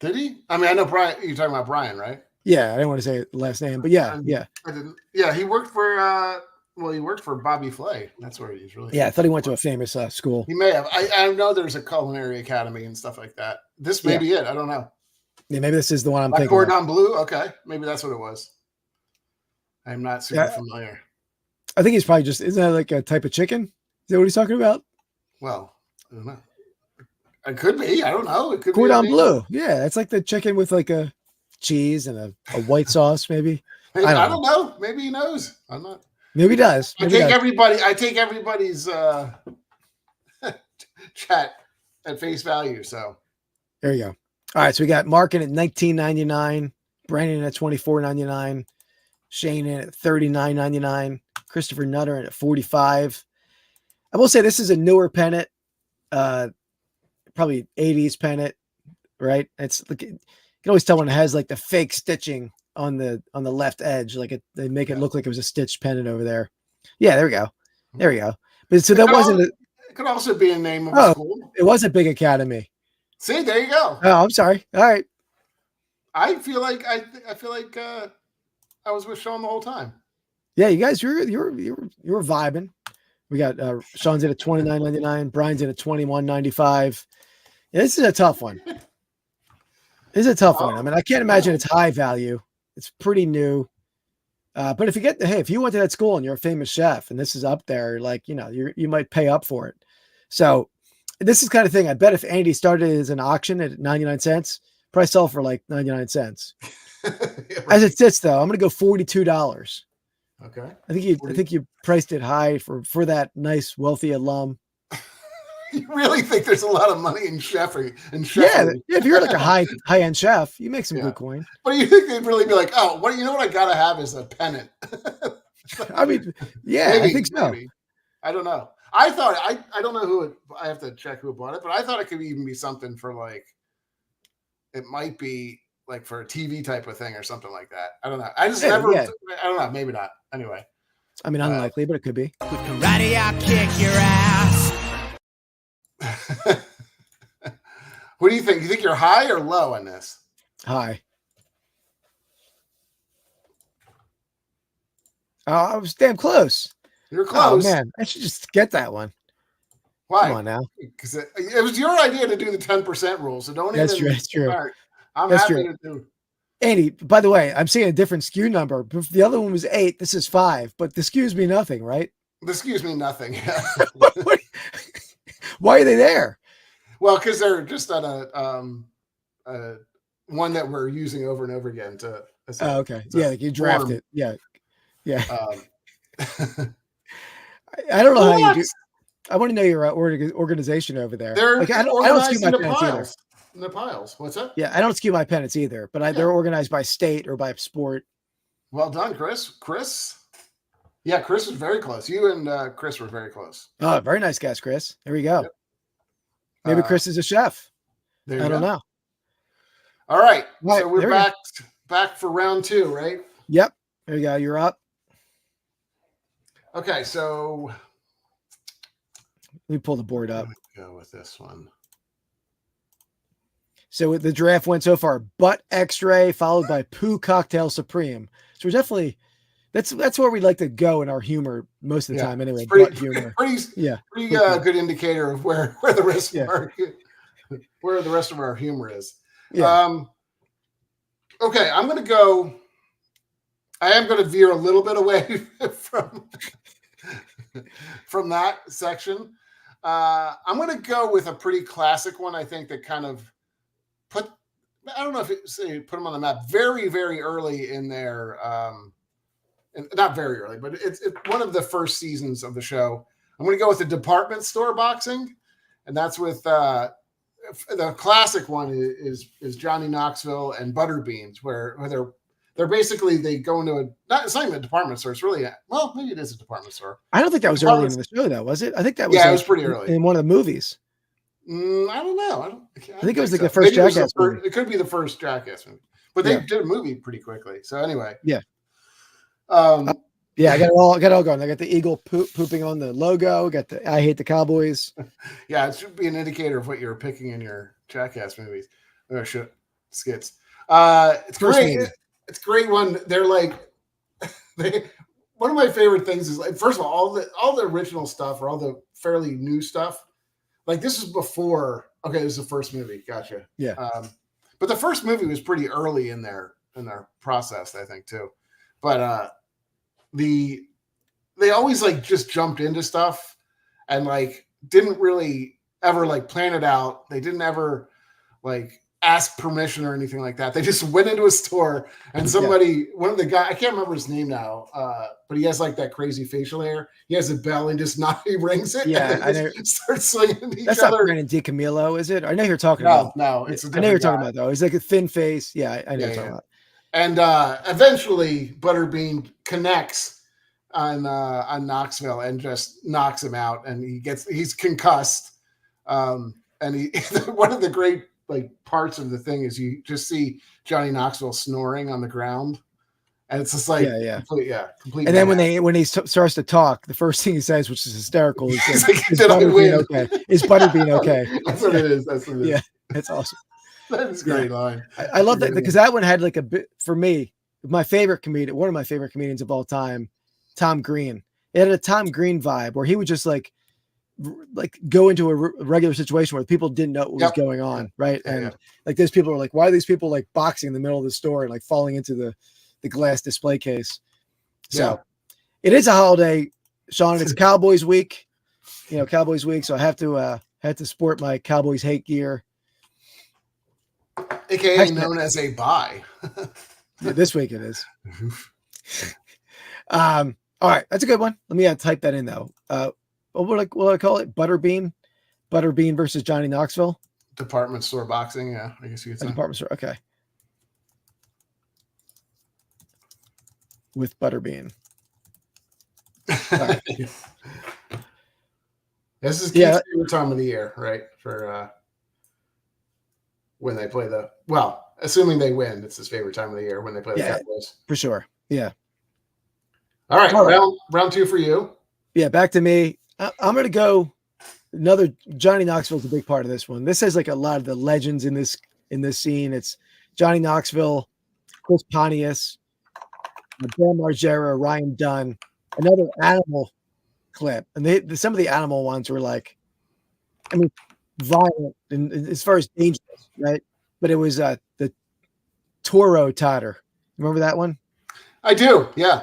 Did he? I mean, I know Brian, you're talking about Brian, right? Yeah. I didn't want to say the last name, but yeah. I didn't. Yeah. He worked for, he worked for Bobby Flay. That's where he's really. Yeah, I thought he went to a famous school. He may have. I know there's a culinary academy and stuff like that. This may be it. I don't know. Yeah, maybe this is the one I'm thinking. Cordon Bleu. Okay, maybe that's what it was. I'm not super familiar. I think he's probably just. Isn't that like a type of chicken? Is that what he's talking about? Well, I don't know. It could be. I don't know. It could Cordon be. Bleu. Yeah, it's like the chicken with like a cheese and a white sauce, maybe. I don't know. Maybe he knows. I'm not. Maybe he does. I take everybody's chat at face value. So there you go. All right, so we got Mark in at $19.99, Brandon at $24.99, Shane in at $39.99, Christopher Nutter in at $45. I will say this is a newer pennant, probably 80s pennant, right? It's like you can always tell when it has like the fake stitching on the left edge, like they make it look like it was a stitched pennant over there. Yeah, there we go. But so that wasn't. It could also be a name of a school. It was a big academy. See, there you go. Oh, I'm sorry. All right. I feel like I was with Sean the whole time. Yeah, you guys, you're vibing. We got Sean's in at $29.99, Brian's in at $21.95. Yeah, this is a tough one. This is a tough one. I mean, I can't imagine it's high value. It's pretty new. But if you went to that school and you're a famous chef and this is up there, like, you might pay up for it. So this is kind of thing. I bet if Andy started as an auction at 99 cents, probably sell for like 99 cents. As it sits though, I'm going to go $42. Okay. I think you priced it high for that nice, wealthy alum. You really think there's a lot of money in chefing? Yeah, if you're like a high-end chef, you make some good coin. But you think they'd really be like, oh, what I gotta have is a pennant. I mean, yeah, maybe, I think so. Maybe. I don't know. I thought I don't know who I have to check who bought it, but I thought it could even be something for like it might be like for a TV type of thing or something like that. I don't know. I just never I don't know, maybe not. Anyway. I mean, unlikely, but it could be. With karate, I'll kick your ass. What do you think? You think you're high or low on this? High. Oh, I was damn close. You're close. Oh man, I should just get that one. Why? Come on now. Because it was your idea to do the 10% rule, so don't That's even. True. That's true. I'm That's happy true. to do. Andy, by the way, I'm seeing a different SKU number. The other one was 8. This is 5, but the SKUs mean nothing, right? The SKUs mean nothing. Why are they there? Well, because they're just on a one that we're using over and over again to. Oh, okay. Yeah, like you draft it. Yeah. I don't know how you do. I want to know your organization over there. They're like, I don't organized skew my in pennants either. In the piles. What's that? Yeah, I don't skew my pennants either, but they're organized by state or by sport. Well done, Chris. Yeah, Chris was very close. You and Chris were very close. Oh, very nice guess, Chris. There we go. Yep. Maybe Chris is a chef. I don't know. All right. So we're back for round 2, right? Yep. There you go. You're up. Okay, so let me pull the board up. Go with this one. So the draft went so far: Butt X-Ray, followed by Poo Cocktail Supreme. So we're definitely that's where we like to go in our humor most of the time. Anyway, butt humor. Pretty good indicator of where the rest of our humor is. Yeah. Okay, I am going to veer a little bit away from that section. I'm going to go with a pretty classic one. I think that kind of put them on the map very, very early in their, not very early, but it's one of the first seasons of the show. I'm going to go with the department store boxing, and that's with the classic one is Johnny Knoxville and Butterbeans, where they're basically, they go into it's not even a department store. It's really maybe it is a department store. I don't think that was early in the show, though, was it? I think that was it was pretty early in one of the movies. I don't know. I think it was like the first Jackass movie. It could be the first Jackass movie, but they did a movie pretty quickly. So anyway, yeah. I got it all going. I got the eagle pooping on the logo. Got the I hate the Cowboys. Yeah, it should be an indicator of what you're picking in your Jackass movies or skits. It's great. It's a great one. They're like, one of my favorite things is, like, first of all the original stuff, or all the fairly new stuff. Like, this is before. Okay, this is the first movie. Gotcha. Yeah. But the first movie was pretty early in their process, I think, too. But they always, like, just jumped into stuff and, like, didn't really ever, like, plan it out. They didn't ever, like, ask permission or anything like that. They just went into a store and one of the guys, I can't remember his name now, but he has, like, that crazy facial hair. He has a bell and just he rings it. Yeah, and then starts swinging each That's other. not Brandon DiCamillo, is it? I know you're talking about. No, it's a I know you're talking guy. about, though. He's like a thin face. Yeah, I know you're talking about. And eventually Butterbean connects on Knoxville and just knocks him out, and he's concussed. And one of the great, like, parts of the thing is you just see Johnny Knoxville snoring on the ground, and it's just like complete. And then when he starts to talk, the first thing he says, which is hysterical, is like, "Is Butterbean okay? Is Butterbean okay?" That's what it is. Yeah, that's awesome. That is a great line. I love that, because that one had, like, a bit, for me, my favorite comedian, one of my favorite comedians of all time, Tom Green. It had a Tom Green vibe where he would just like go into a regular situation where people didn't know what was going on, right? Like, those people are like, why are these people, like, boxing in the middle of the store and, like, falling into the glass display case? So it is a holiday, Sean. It's Cowboys week, Cowboys week. So I have to sport my Cowboys hate gear. AKA known as a buy. This week it is. All right, that's a good one. Let me type that in, though. What do I call it? Butterbean versus Johnny Knoxville. Department store boxing. Yeah, I guess you could say. Department store. Okay. With Butterbean. Right. This is Keith's favorite time of the year, right? For when they play assuming they win, it's his favorite time of the year when they play the Cowboys. For sure. Yeah. All right. Round two for you. Yeah, back to me. I'm going to go another. Johnny Knoxville's a big part of this one. This has, like, a lot of the legends in this scene. It's Johnny Knoxville, Chris Pontius, Dan Margera, Ryan Dunn, another animal clip. And some of the animal ones were, like, violent and as far as dangerous, right? But it was the Toro Totter. Remember that one? I do. Yeah.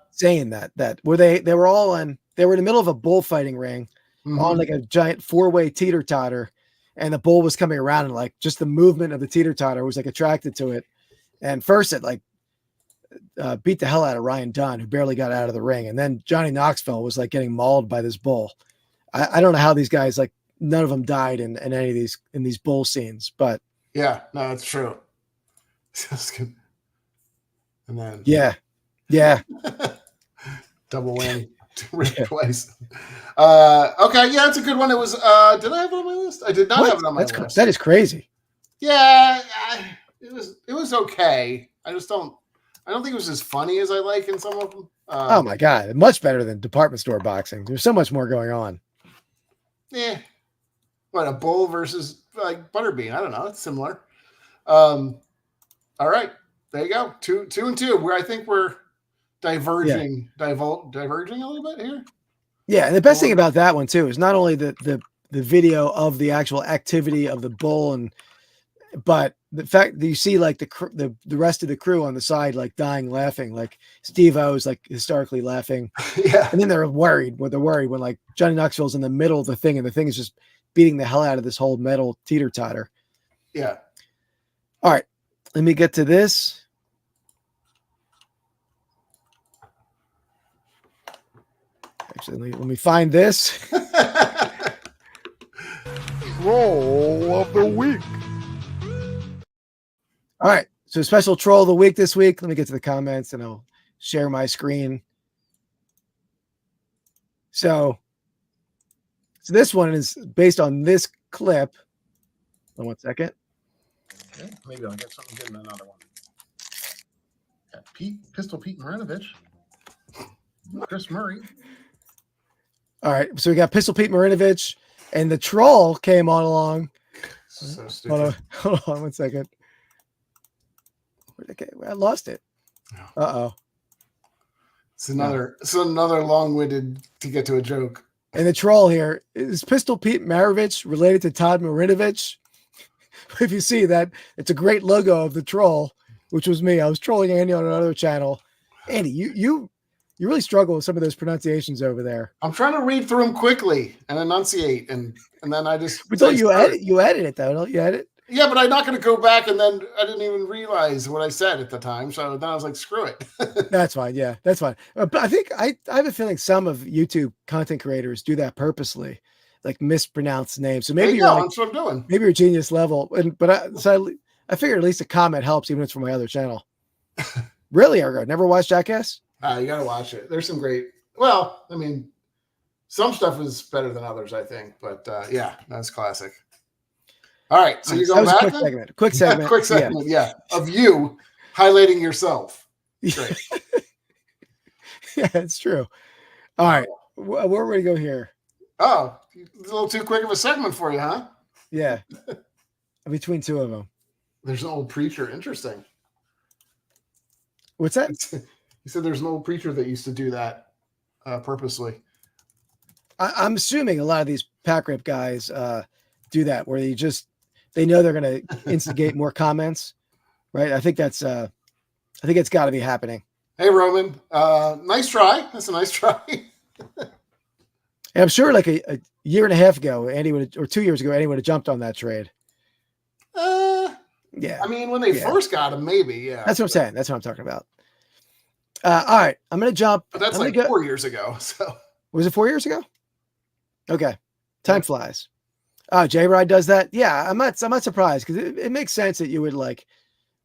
Saying that where they were all on. They were in the middle of a bullfighting ring on, like, a giant 4-way teeter-totter, and the bull was coming around, and, like, just the movement of the teeter-totter was, like, attracted to it. And first it, like, beat the hell out of Ryan Dunn, who barely got out of the ring. And then Johnny Knoxville was, like, getting mauled by this bull. I don't know how these guys, like, none of them died in any of these bull scenes, but yeah, no, that's true. And then double win. Twice. Okay, yeah, it's a good one. It was. Did I have it on my list? I did not have it on my list. That is crazy. Yeah, it was okay. I don't think it was as funny as I like in some of them. Oh my god, much better than department store boxing. There's so much more going on. Yeah, What, a bull versus like butterbean? I don't know. It's similar. All right, there you go. Two and two. Where I think we're diverging a little bit here. Yeah, and the best thing about that one too is not only the video of the actual activity of the bull, but the fact that you see like the rest of the crew on the side like dying laughing, like Steve-O is like hysterically laughing, Yeah, and then they're worried when like Johnny Knoxville's in the middle of the thing, and the thing is just beating the hell out of this whole metal teeter-totter. Yeah. All right, let me get to this. Actually, let me find this. Troll of the week. All right, so special troll of the week this week. Let me get to the comments and I'll share my screen. So this one is based on this clip. Hold on 1 second. Okay, maybe I'll get something good in another one. Got Pistol Pete Marinovich, Chris Murray. All right, so we got Pistol Pete Marinovich, and the troll came on along. So stupid. Hold on 1 second. Okay, I lost it. Uh-oh. It's another long-winded to get to a joke. And the troll here is Pistol Pete Marinovich related to Todd Marinovich. If you see that, it's a great logo of the troll, which was me. I was trolling Andy on another channel. Andy, you really struggle with some of those pronunciations over there. I'm trying to read through them quickly and enunciate, and then I just. But don't you edit it though? Don't you edit? Yeah, but I'm not going to go back, and then I didn't even realize what I said at the time. So then I was like, screw it. That's fine. Yeah, that's fine. But I think I have a feeling some of YouTube content creators do that purposely, like mispronounce names. So maybe that's what I'm doing. Maybe you're genius level. I figure at least a comment helps, even if it's from my other channel. Really, Ergo? Never watched Jackass? You got to watch it. There's some great. Well, I mean, some stuff is better than others, I think. But yeah, that's classic. All right, so you're going back. Quick segment. Quick segment. Yeah, of you highlighting yourself. Great. Yeah, it's true. All right, where are we to go here? Oh, it's a little too quick of a segment for you, huh? Yeah, between two of them. There's an old preacher. Interesting. What's that? You said there's an old preacher that used to do that purposely. I'm assuming a lot of these pack rip guys do that, where they know they're going to instigate more comments, right? I think it's got to be happening. Hey, Roman, nice try. That's a nice try. And I'm sure like a year and a half ago, or 2 years ago, Andy would have jumped on that trade. Yeah. I mean, when they first got him, maybe, yeah. That's what I'm saying. That's what I'm talking about. All right, I'm going to jump. But that's 4 years ago. So was it 4 years ago? Okay. Time flies. Oh, J-Ride does that. Yeah. I'm not surprised because it makes sense that you would like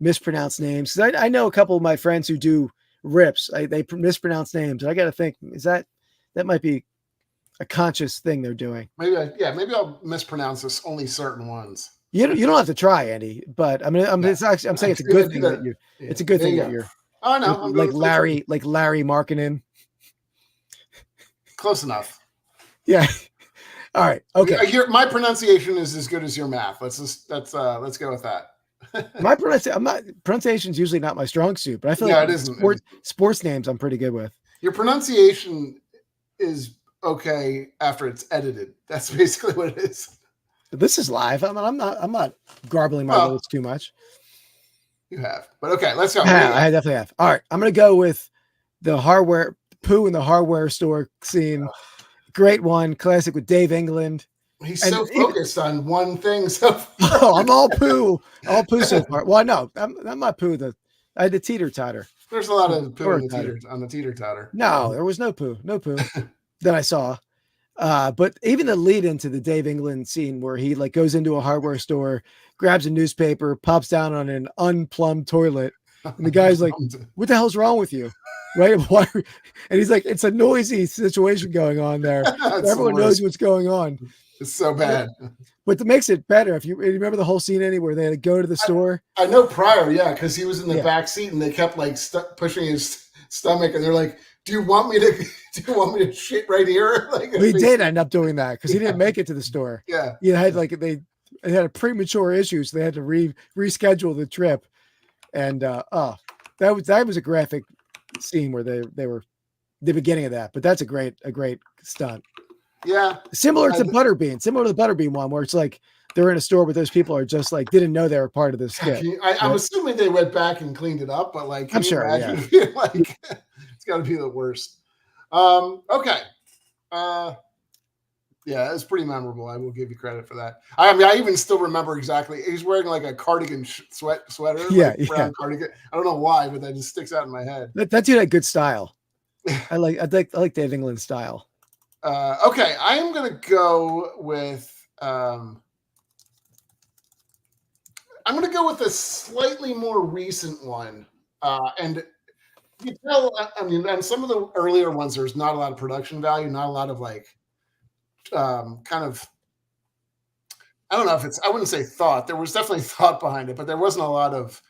mispronounce names. Cause I know a couple of my friends who do rips. They mispronounce names. And I got to think, that might be a conscious thing they're doing. Maybe I'll mispronounce this only certain ones. You don't have to try, Andy, but I'm saying it's a good thing that it's a good thing that you're. Oh no, I'm like Larry Markkinen. Close enough. Yeah. All right. Okay. My pronunciation is as good as your math. Let's go with that. My pronunciation is usually not my strong suit, but I feel like it isn't. Sports names I'm pretty good with. Your pronunciation is okay after it's edited. That's basically what it is. This is live. I'm not garbling my words too much. You have, but okay, let's go. I definitely have. All right, I'm gonna go with the hardware poo in the hardware store scene. Great one, classic with Dave England. He's so focused on one thing. So I'm all poo so far. Well, no, I'm not poo. I had the teeter totter. There's a lot of poo on the teeter totter. No, there was no poo that I saw. But even the lead into the Dave England scene where he like goes into a hardware store, grabs a newspaper, pops down on an unplumbed toilet, and the guy's like, "What the hell's wrong with you?" Right? Why? And he's like, "It's a noisy situation going on there. Everyone knows what's going on." It's so bad. But it makes it better if you remember the whole scene, Andy, where they had to go to the store. I know prior, yeah, because he was in the back seat and they kept like pushing stomach, and they're like, "Do you want me to shit right here?" Like, we did end up doing that because he didn't make it to the store. Yeah, he had they had a premature issue, so they had to reschedule the trip. And that was a graphic scene where they were the beginning of that. But that's a great stunt. Yeah, similar to the Butterbean one, where it's like they're in a store, but those people are just like didn't know they were part of this skit. I'm assuming they went back and cleaned it up, but like, I'm sure, like it's got to be the worst. Okay. Yeah, it's pretty memorable. I will give you credit for that. I mean, I even still remember exactly. He's wearing like a cardigan sweater. Yeah, like brown cardigan. I don't know why, but that just sticks out in my head. That dude had good style. I like Dave England's style. Okay, I am gonna go with. I'm gonna go with a slightly more recent one, and you tell. I mean, on some of the earlier ones, there's not a lot of production value, not a lot of like. Kind of, I don't know if it's, I wouldn't say thought. There was definitely thought behind it, but there wasn't a lot of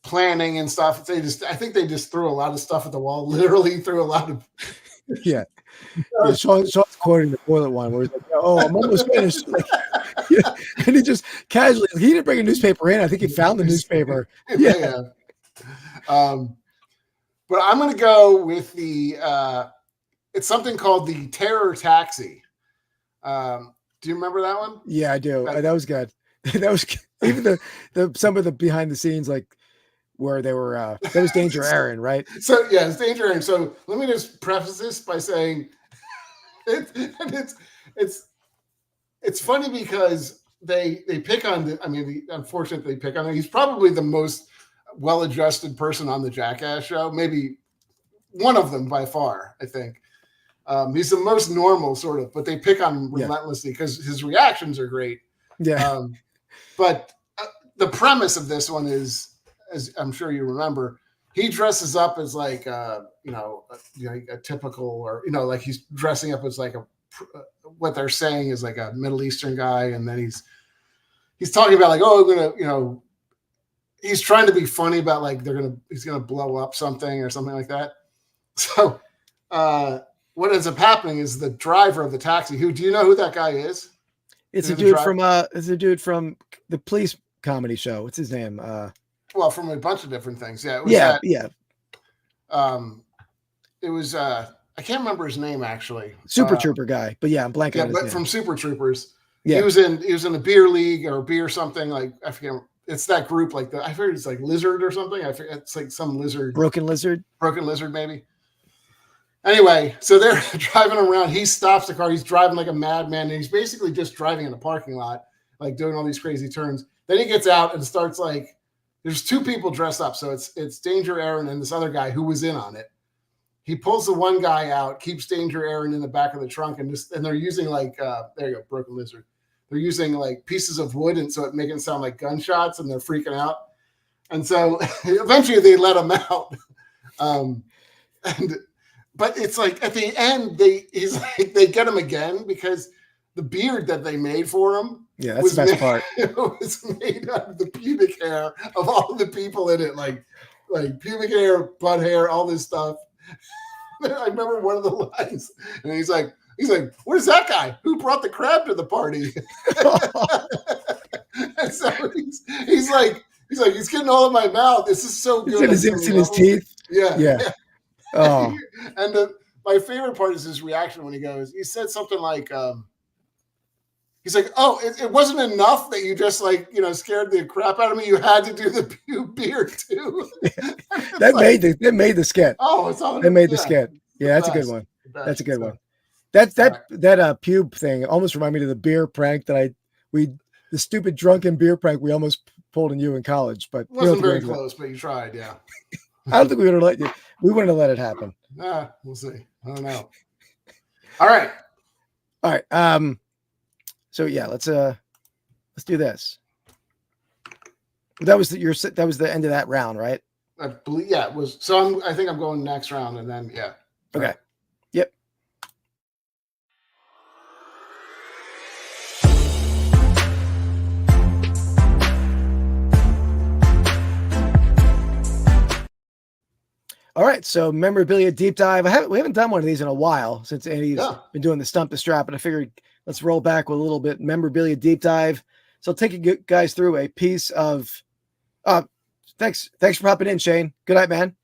planning and stuff. I think they just threw a lot of stuff at the wall, literally threw a lot of. Yeah. Sean's quoting the toilet one where he's like, "Oh, I'm almost finished." Like, yeah. And he just casually, he didn't bring a newspaper in. I think he found the newspaper. Yeah. But I'm going to go with it's something called the Terror Taxi. Do you remember that one? Yeah, I do. That was good. That was even some of the behind the scenes, like where they were. That was Danger Aaron, right? So yeah, it's Danger Aaron. So let me just preface this by saying it's funny because they pick on. Unfortunately, they pick on him. He's probably the most well-adjusted person on the Jackass show. Maybe one of them by far, I think. He's the most normal sort of, but they pick on him relentlessly because his reactions are great. Yeah. But the premise of this one is, as I'm sure you remember, he dresses up as like, a typical, or, like he's dressing up as like what they're saying is like a Middle Eastern guy. And then he's talking about like, oh, I'm going to, he's trying to be funny about like, he's going to blow up something or something like that. So, what ends up happening is the driver of the taxi, do you know who that guy is? It's a dude from the police comedy show. What's his name? Well, from a bunch of different things. Yeah. It was I can't remember his name actually. Super Trooper guy, but yeah, I'm blanking on his name. From Super Troopers. Yeah. He was in a beer league or beer something, like I forget. It's that group, like I forget, it's like Lizard or something. I forget, it's like some lizard. Broken Lizard maybe. Anyway, so they're driving around. He stops the car. He's driving like a madman, and he's basically just driving in a parking lot, like doing all these crazy turns. Then he gets out and starts like, there's two people dressed up. So it's Danger Aaron and this other guy who was in on it. He pulls the one guy out, keeps Danger Aaron in the back of the trunk, and they're using like there you go, Broken Lizard. They're using like pieces of wood, and so it making it sound like gunshots, and they're freaking out. And so eventually they let him out. But it's like at the end, they get him again because the beard that they made for him. Yeah, that's the best part. It was made out of the pubic hair of all the people in it, like pubic hair, butt hair, all this stuff. I remember one of the lines, and he's like, "What is that guy? Who brought the crab to the party?" And so he's like, he's getting all in my mouth. This is so good. It's in his teeth. Yeah. Oh, and my favorite part is his reaction when he said something like, he's like, "Oh, it wasn't enough that you just like, scared the crap out of me. You had to do the beard too." They made the skit. Oh, it's all. They made the skit. Yeah, that's a good one. That's a good one. That pube thing almost reminded me of the beer prank the stupid drunken beer prank we almost pulled in you in college, but it wasn't very close, but you tried. Yeah. I don't think we would have let you. We wouldn't have let it happen. We'll see. I don't know. All right. So yeah, let's do this. That was the end of that round, right? I believe, yeah, it was. So I think I'm going next round, and then yeah. Okay. Right. Yep. All right, so memorabilia deep dive. We haven't done one of these in a while since Andy's been doing the stump the strap, and I figured let's roll back with a little bit memorabilia deep dive. So I'll take you guys through a piece of. Thanks for popping in, Shane. Good night, man.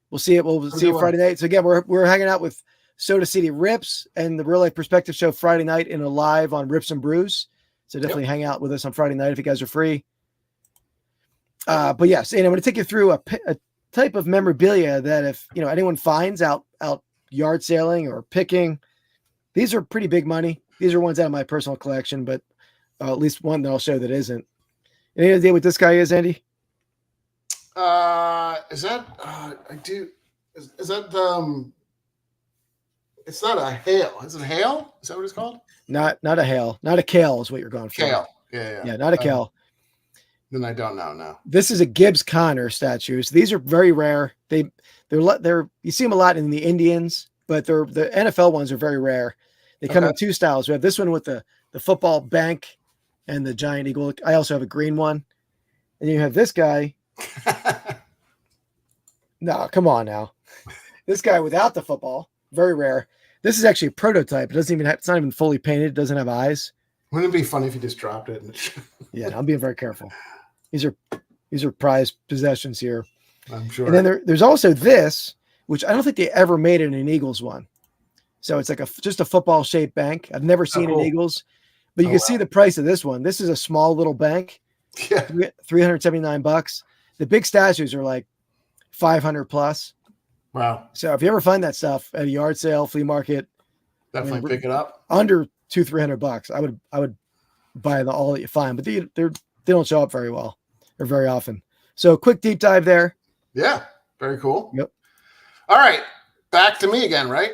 We'll see you. We'll see you Friday night. So again, we're hanging out with Soda City Rips and the Real Life Perspective Show Friday night in a live on Rips and Brews. So definitely hang out with us on Friday night if you guys are free. But yes, and I'm going to take you through a type of memorabilia that if anyone finds out yard sailing or picking, these are pretty big money. These are ones out of my personal collection, but at least one that I'll show that isn't. Any idea what this guy is, Andy? Is that I do? Is that It's not a hail. Is it hail? Is that what it's called? Not a hail. Not a kale is what you're going for. Kale. Yeah. Not a kale. Then I don't know. No. This is a Gibbs Connor statue. So these are very rare. They're you see them a lot in the Indians, but the NFL ones are very rare. They come in two styles. We have this one with the football bank and the giant eagle. I also have a green one. And you have this guy. No, come on now. This guy without the football, very rare. This is actually a prototype. It's not even fully painted. It doesn't have eyes. Wouldn't it be funny if you just dropped it? Yeah, I'm being very careful. These are prized possessions here. I'm sure. And then there's also this, which I don't think they ever made it in an Eagles one. So it's like just a football shaped bank. I've never seen an Eagles, but you can see the price of this one. This is a small little bank. Yeah. $379. The big statues are like 500 plus. Wow. So if you ever find that stuff at a yard sale, flea market, definitely pick it up. Under $200-300, I would buy all that you find, but they don't show up very well or very often. So quick deep dive there. Yeah. Very cool. Yep. All right. Back to me again, right?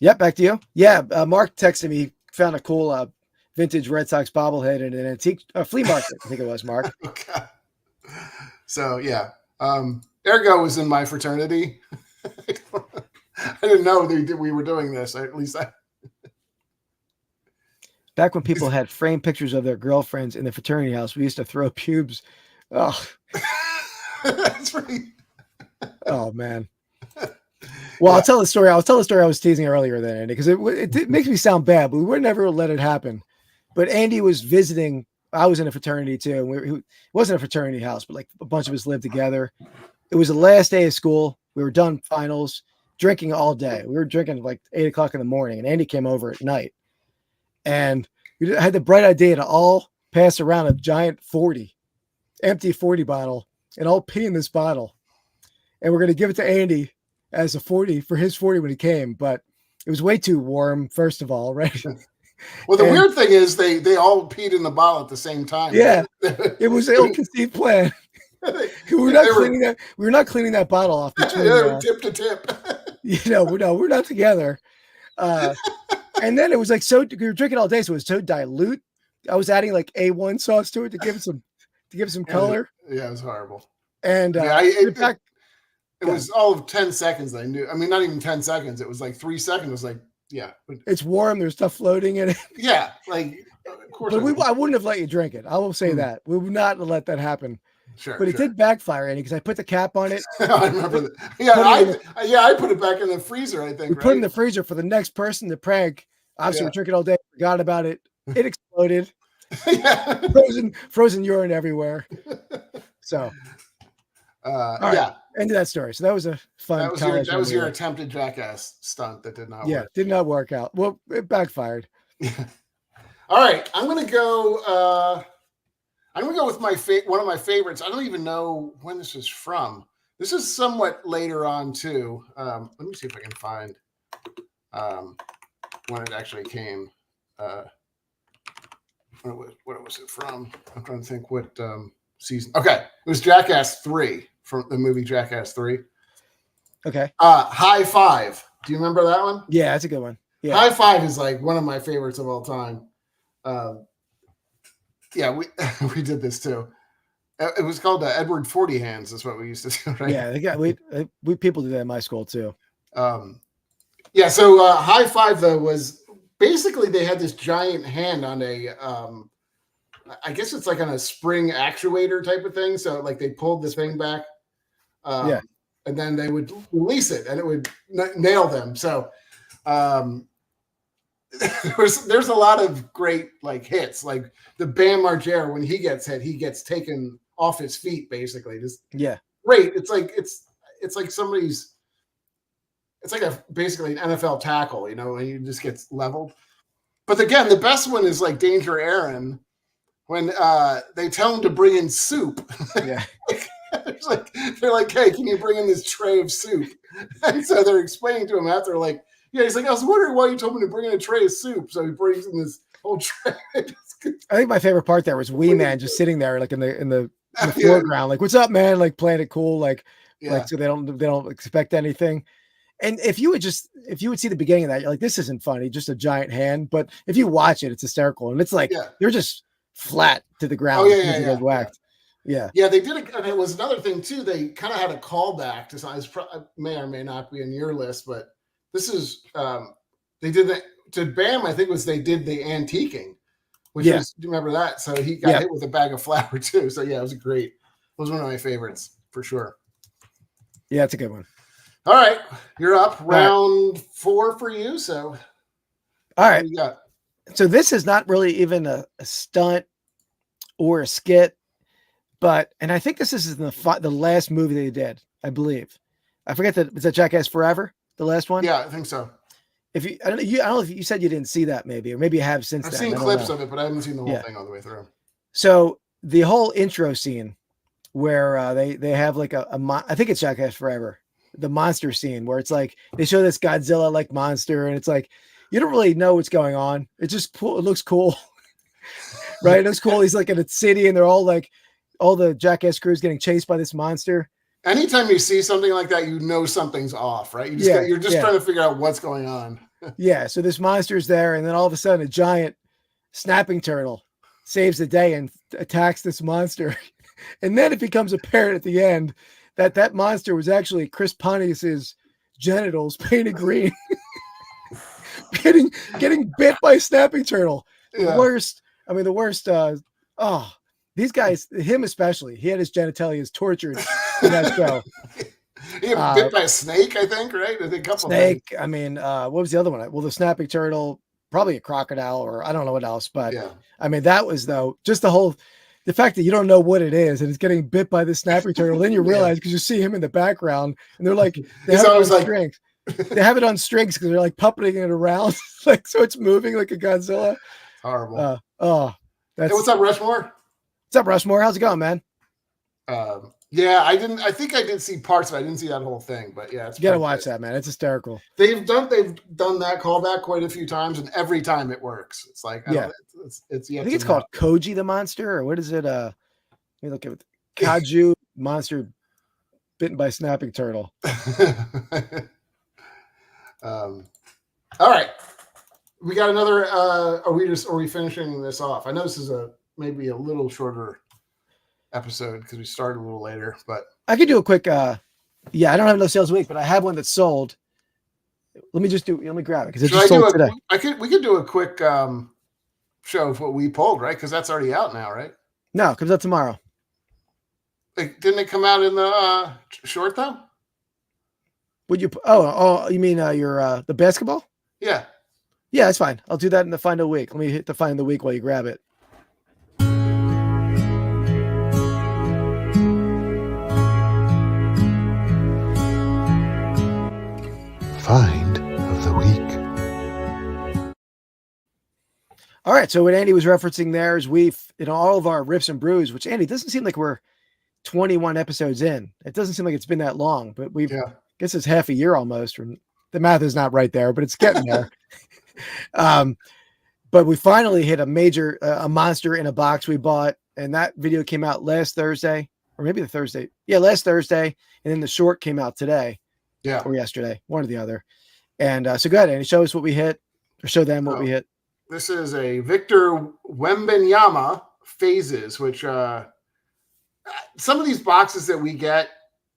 Yep. Back to you. Yeah. Mark texted me, found a cool vintage Red Sox bobblehead in an antique flea market. I think it was, Mark. Okay. So yeah. Ergo was in my fraternity. I didn't know we were doing this. Back when people had framed pictures of their girlfriends in the fraternity house, we used to throw pubes. Oh, that's right. Oh man. Well, I'll tell the story. I'll tell the story I was teasing earlier then, Andy, because it makes me sound bad, but we would never let it happen. But Andy was visiting. I was in a fraternity too. It wasn't a fraternity house, but like a bunch of us lived together. It was the last day of school. We were done finals, drinking all day. We were drinking like 8 o'clock in the morning, and Andy came over at night. And we had the bright idea to all pass around a giant empty 40 bottle, and all pee in this bottle. And we're going to give it to Andy as a 40 for his 40 when he came. But it was way too warm, first of all, right? Well, the weird thing is they all peed in the bottle at the same time. Yeah, it was an ill-conceived plan. We were not cleaning that bottle off between tip to tip. We're not together. And then it was like we were drinking all day, so it was so dilute. I was adding like A1 sauce to it to give it some color. Yeah, it was horrible. And it was all of 10 seconds. I knew. I mean, not even 10 seconds. It was like 3 seconds. It was like, yeah, it's warm. There's stuff floating in it. Yeah, like of course. But I wouldn't have let you drink it. I will say that we would not let that happen. Sure, but it did backfire, Andy, because I put the cap on it. I remember that. Yeah, I put it back in the freezer. I think we put it in the freezer for the next person to prank. Obviously, we're drinking all day. Forgot about it. It exploded. Yeah. frozen urine everywhere. So, yeah. End of that story. So that was a fun. That was your attempted jackass stunt that did not work. Yeah, did not work out. Well, it backfired. All right, I'm gonna go with one of my favorites. I don't even know when this is from. This is somewhat later on too. Let me see if I can find when it actually came. What was it from? I'm trying to think what season. Okay, it was Jackass 3 from the movie Jackass 3. Okay. High Five. Do you remember that one? Yeah, that's a good one. Yeah. High Five is like one of my favorites of all time. Yeah, we did this too. It was called Edward 40 Hands. That's what we used to do, right? Yeah, we people do that in my school too. Yeah, so High Five though was basically they had this giant hand on a, I guess it's like on a spring actuator type of thing. So like they pulled this thing back. and then they would release it, and it would nail them. So there's a lot of great like hits, like the Bam Margera. When he gets hit, he gets taken off his feet, basically. Just great. It's like somebody's. It's like basically an NFL tackle, and he just gets leveled. But again, the best one is like Danger Aaron when they tell him to bring in soup. Yeah. They're like, hey, can you bring in this tray of soup? And so they're explaining to him after, like, yeah, he's like, I was wondering why you told me to bring in a tray of soup. So he brings in this whole tray. I think my favorite part there was Wee Man just sitting there, like in the foreground, like, what's up, man? Like playing it cool, like so they don't expect anything. And if you would see the beginning of that, you're like, this isn't funny, just a giant hand. But if you watch it, it's hysterical, and it's like they're just flat to the ground. Whacked. Yeah, they did it, and it was another thing too. They kind of had a callback to something. May or may not be on your list, but this is they did that to Bam. I think they did the antiquing, which is, do you remember that? So he got hit with a bag of flour too. So yeah, it was great. It was one of my favorites for sure. Yeah, it's a good one. All right, you're up. Round 4 for you. So all right, what you got? So this is not really even a stunt or a skit. And I think this is the last movie they did, I believe. I forget that. Was that Jackass Forever, the last one? Yeah, I think so. I don't know if you said you didn't see that, maybe, or maybe you have since. I've seen clips of it, but I haven't seen the whole thing all the way through. So the whole intro scene where they have like I think it's Jackass Forever, the monster scene where it's like they show this Godzilla like monster, and it's like you don't really know what's going on. It's just cool. It looks cool, right? It looks cool. He's like in a city, and they're all like. All the Jackass crew is getting chased by this monster. Anytime you see something like that, you know something's off, right? You're just trying to figure out what's going on. Yeah. So this monster's there, and then all of a sudden, a giant snapping turtle saves the day and attacks this monster. And then it becomes apparent at the end that monster was actually Chris Pontius's genitals painted green, getting bit by a snapping turtle. The worst. I mean, the worst. These guys, him especially, he had his genitalia tortured in that show. He got bit by a snake, I think, right? I think a couple snake. Things. I mean, what was the other one? Well, the snapping turtle, probably a crocodile, or I don't know what else. But I mean, that was just the fact that you don't know what it is, and it's getting bit by the snapping turtle. Then you realize because you see him in the background, and they're like, they have it on strings. They have it on strings because they're like puppeting it around, like so it's moving like a Godzilla. Horrible. Hey, what's up, Rushmore? What's up, Rushmore? How's it going, man? I think I did see parts of it. I didn't see that whole thing, but yeah, you gotta watch that, man. It's hysterical. They've done that callback quite a few times, and every time it works. It's like I think it's called Koji the Monster, or what is it? Let me look at it. Kaju monster bitten by snapping turtle. All right, we got another. Are we finishing this off? I know this is maybe a little shorter episode because we started a little later, but I could do a quick I don't have no sales week, but I have one that's sold. Let me grab it because it just sold today. We could do a quick show of what we pulled, right? Because that's already out now, right? No, it comes out tomorrow. Didn't it come out in the short though? Would you you mean your the basketball? Yeah, that's fine. I'll do that in the final week. Let me hit the find the week while you grab it. Find of the week. All right. So what Andy was referencing there is in all of our riffs and brews, which Andy, it doesn't seem like we're 21 episodes in. It doesn't seem like it's been that long, but I guess it's half a year almost. The math is not right there, but it's getting there. But we finally hit a monster in a box we bought. And that video came out last Thursday, or maybe the Thursday. Yeah, last Thursday. And then the short came out today. Yeah. Or yesterday, one or the other. And so go ahead, Andy, show us what we hit, or show them what we hit. This is a Victor Wembanyama Phases, which some of these boxes that we get,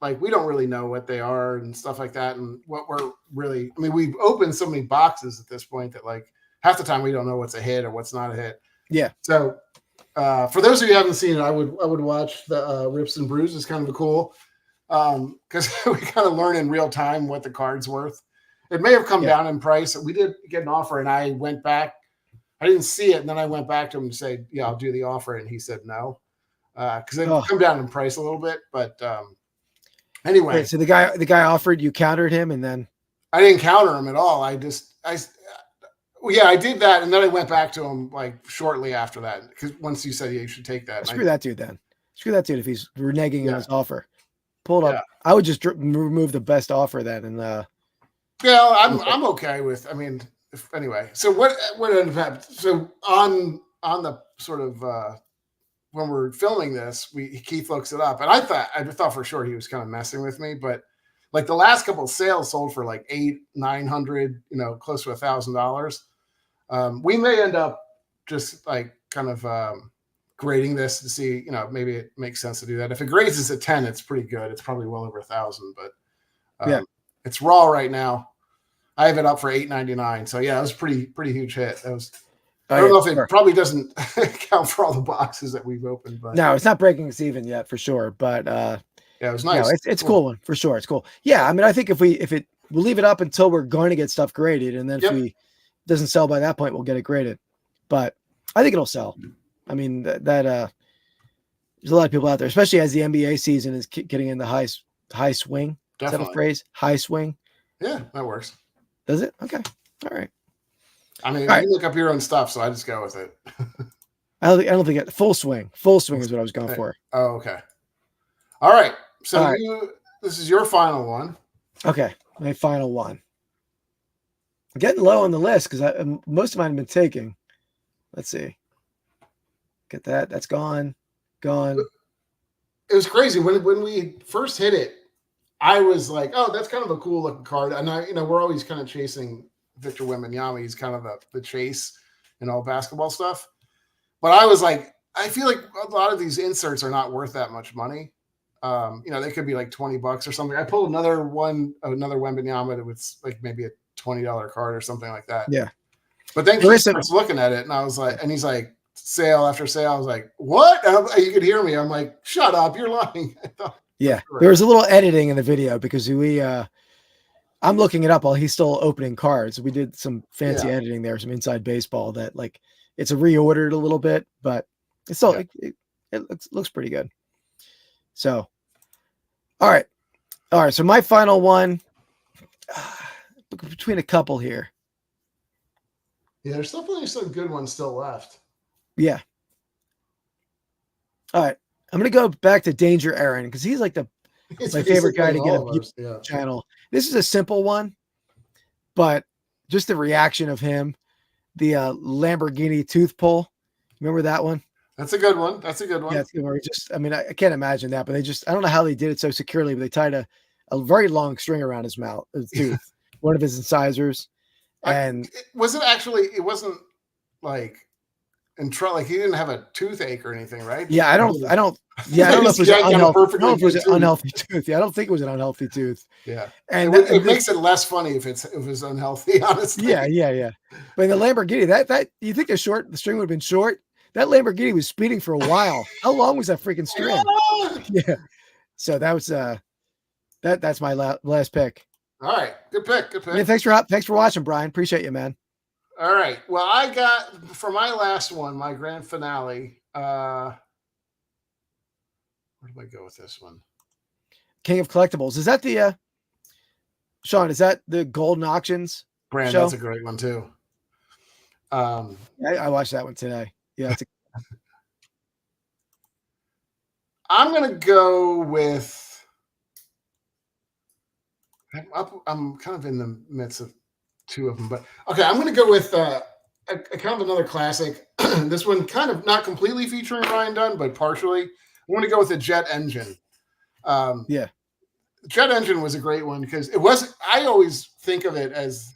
like we don't really know what they are and stuff like that. And what we're really, we've opened so many boxes at this point that like half the time we don't know what's a hit or what's not a hit. Yeah. So for those of you who haven't seen it, I would watch the Rips and Brews. It's kind of a cool because we kind of learn in real time what the card's worth. It may have come down in price. We did get an offer, and I went back. I didn't see it, and then I went back to him and say, "Yeah, I'll do the offer," and he said no, because it come down in price a little bit. But anyway, wait, so the guy offered, you countered him, and then I didn't counter him at all. I did that, and then I went back to him like shortly after that, because once you said you should take that, screw that dude then. Screw that dude if he's reneging on his offer. Pull it up. I would just remove the best offer then, and yeah, I'm okay with. I mean, anyway. So what ended up happening? So on the sort of when we're filming this, Keith looks it up, and I thought for sure he was kind of messing with me, but like the last couple of sales sold for like $800-900, close to $1,000. We may end up just like kind of grading this to see, maybe it makes sense to do that. If it grades us at 10, it's pretty good. It's probably well over 1,000, but it's raw right now. I have it up for $899. So yeah, it was pretty huge hit. That was. I don't know if it probably doesn't count for all the boxes that we've opened, but no, it's not breaking us even yet for sure. But yeah, it was nice. It's a cool one for sure. It's cool. Yeah, I mean, I think we'll leave it up until we're going to get stuff graded, and then if it doesn't sell by that point, we'll get it graded. But I think it'll sell. I mean, that there's a lot of people out there, especially as the NBA season is getting in the high swing. Definitely. Is that a phrase? High swing. Yeah, that works. Does it? Okay. All right. I mean, you look up your own stuff, so I just go with it. I don't think full swing. Full swing is what I was going for. Oh, okay. All right. So this is your final one. Okay, my final one. I'm getting low on the list because most of mine have been taken. Let's see. Get that. That's gone. Gone. It was crazy when we first hit it. I was like, "Oh, that's kind of a cool looking card." And we're always kind of chasing Victor Wembanyama. He's kind of the chase in all basketball stuff. But I was like, I feel like a lot of these inserts are not worth that much money. They could be like $20 or something. I pulled another Wembanyama that was like maybe a $20 card or something like that. Yeah. But then he starts looking at it, and I was like, and he's like, sale after sale. I was like, what? And you could hear me. I'm like, shut up, you're lying. Yeah, there was a little editing in the video because I'm looking it up while he's still opening cards. We did some fancy editing there, some inside baseball that like it's reordered a little bit, but it's still it looks pretty good. So, all right. So my final one between a couple here. Yeah, there's definitely some good ones still left. Yeah. All right. I'm going to go back to Danger Aaron because he's like my favorite guy to get a YouTube channel. This is a simple one, but just the reaction of him, the Lamborghini tooth pull. Remember that one? That's a good one. Yeah, it's a good one. I can't imagine that, but I don't know how they did it so securely, but they tied a very long string around his mouth, his tooth, one of his incisors. And it wasn't like like he didn't have a toothache or anything, right? Yeah, I don't know if it was an unhealthy tooth. Yeah, I don't think it was an unhealthy tooth. Yeah. And it makes it less funny if it's unhealthy, honestly. Yeah. But in the Lamborghini, that you think the string would have been short? That Lamborghini was speeding for a while. How long was that freaking string? Yeah. So that was that's my last pick. All right. Good pick. Man, thanks for watching, Brian. Appreciate you, man. All right. Well, I got for my last one, my grand finale. Where do I go with this one? King of Collectibles. Is that the Sean? Is that the Golden Auctions? Brand, that's a great one too. I watched that one today. Yeah. I'm gonna go with. I'm kind of in the midst of two of them, but okay, I'm going to go with a kind of another classic. This one kind of not completely featuring Ryan Dunn, but partially. I want to go with the Jet Engine. Jet Engine was a great one because it wasn't. I always think of it as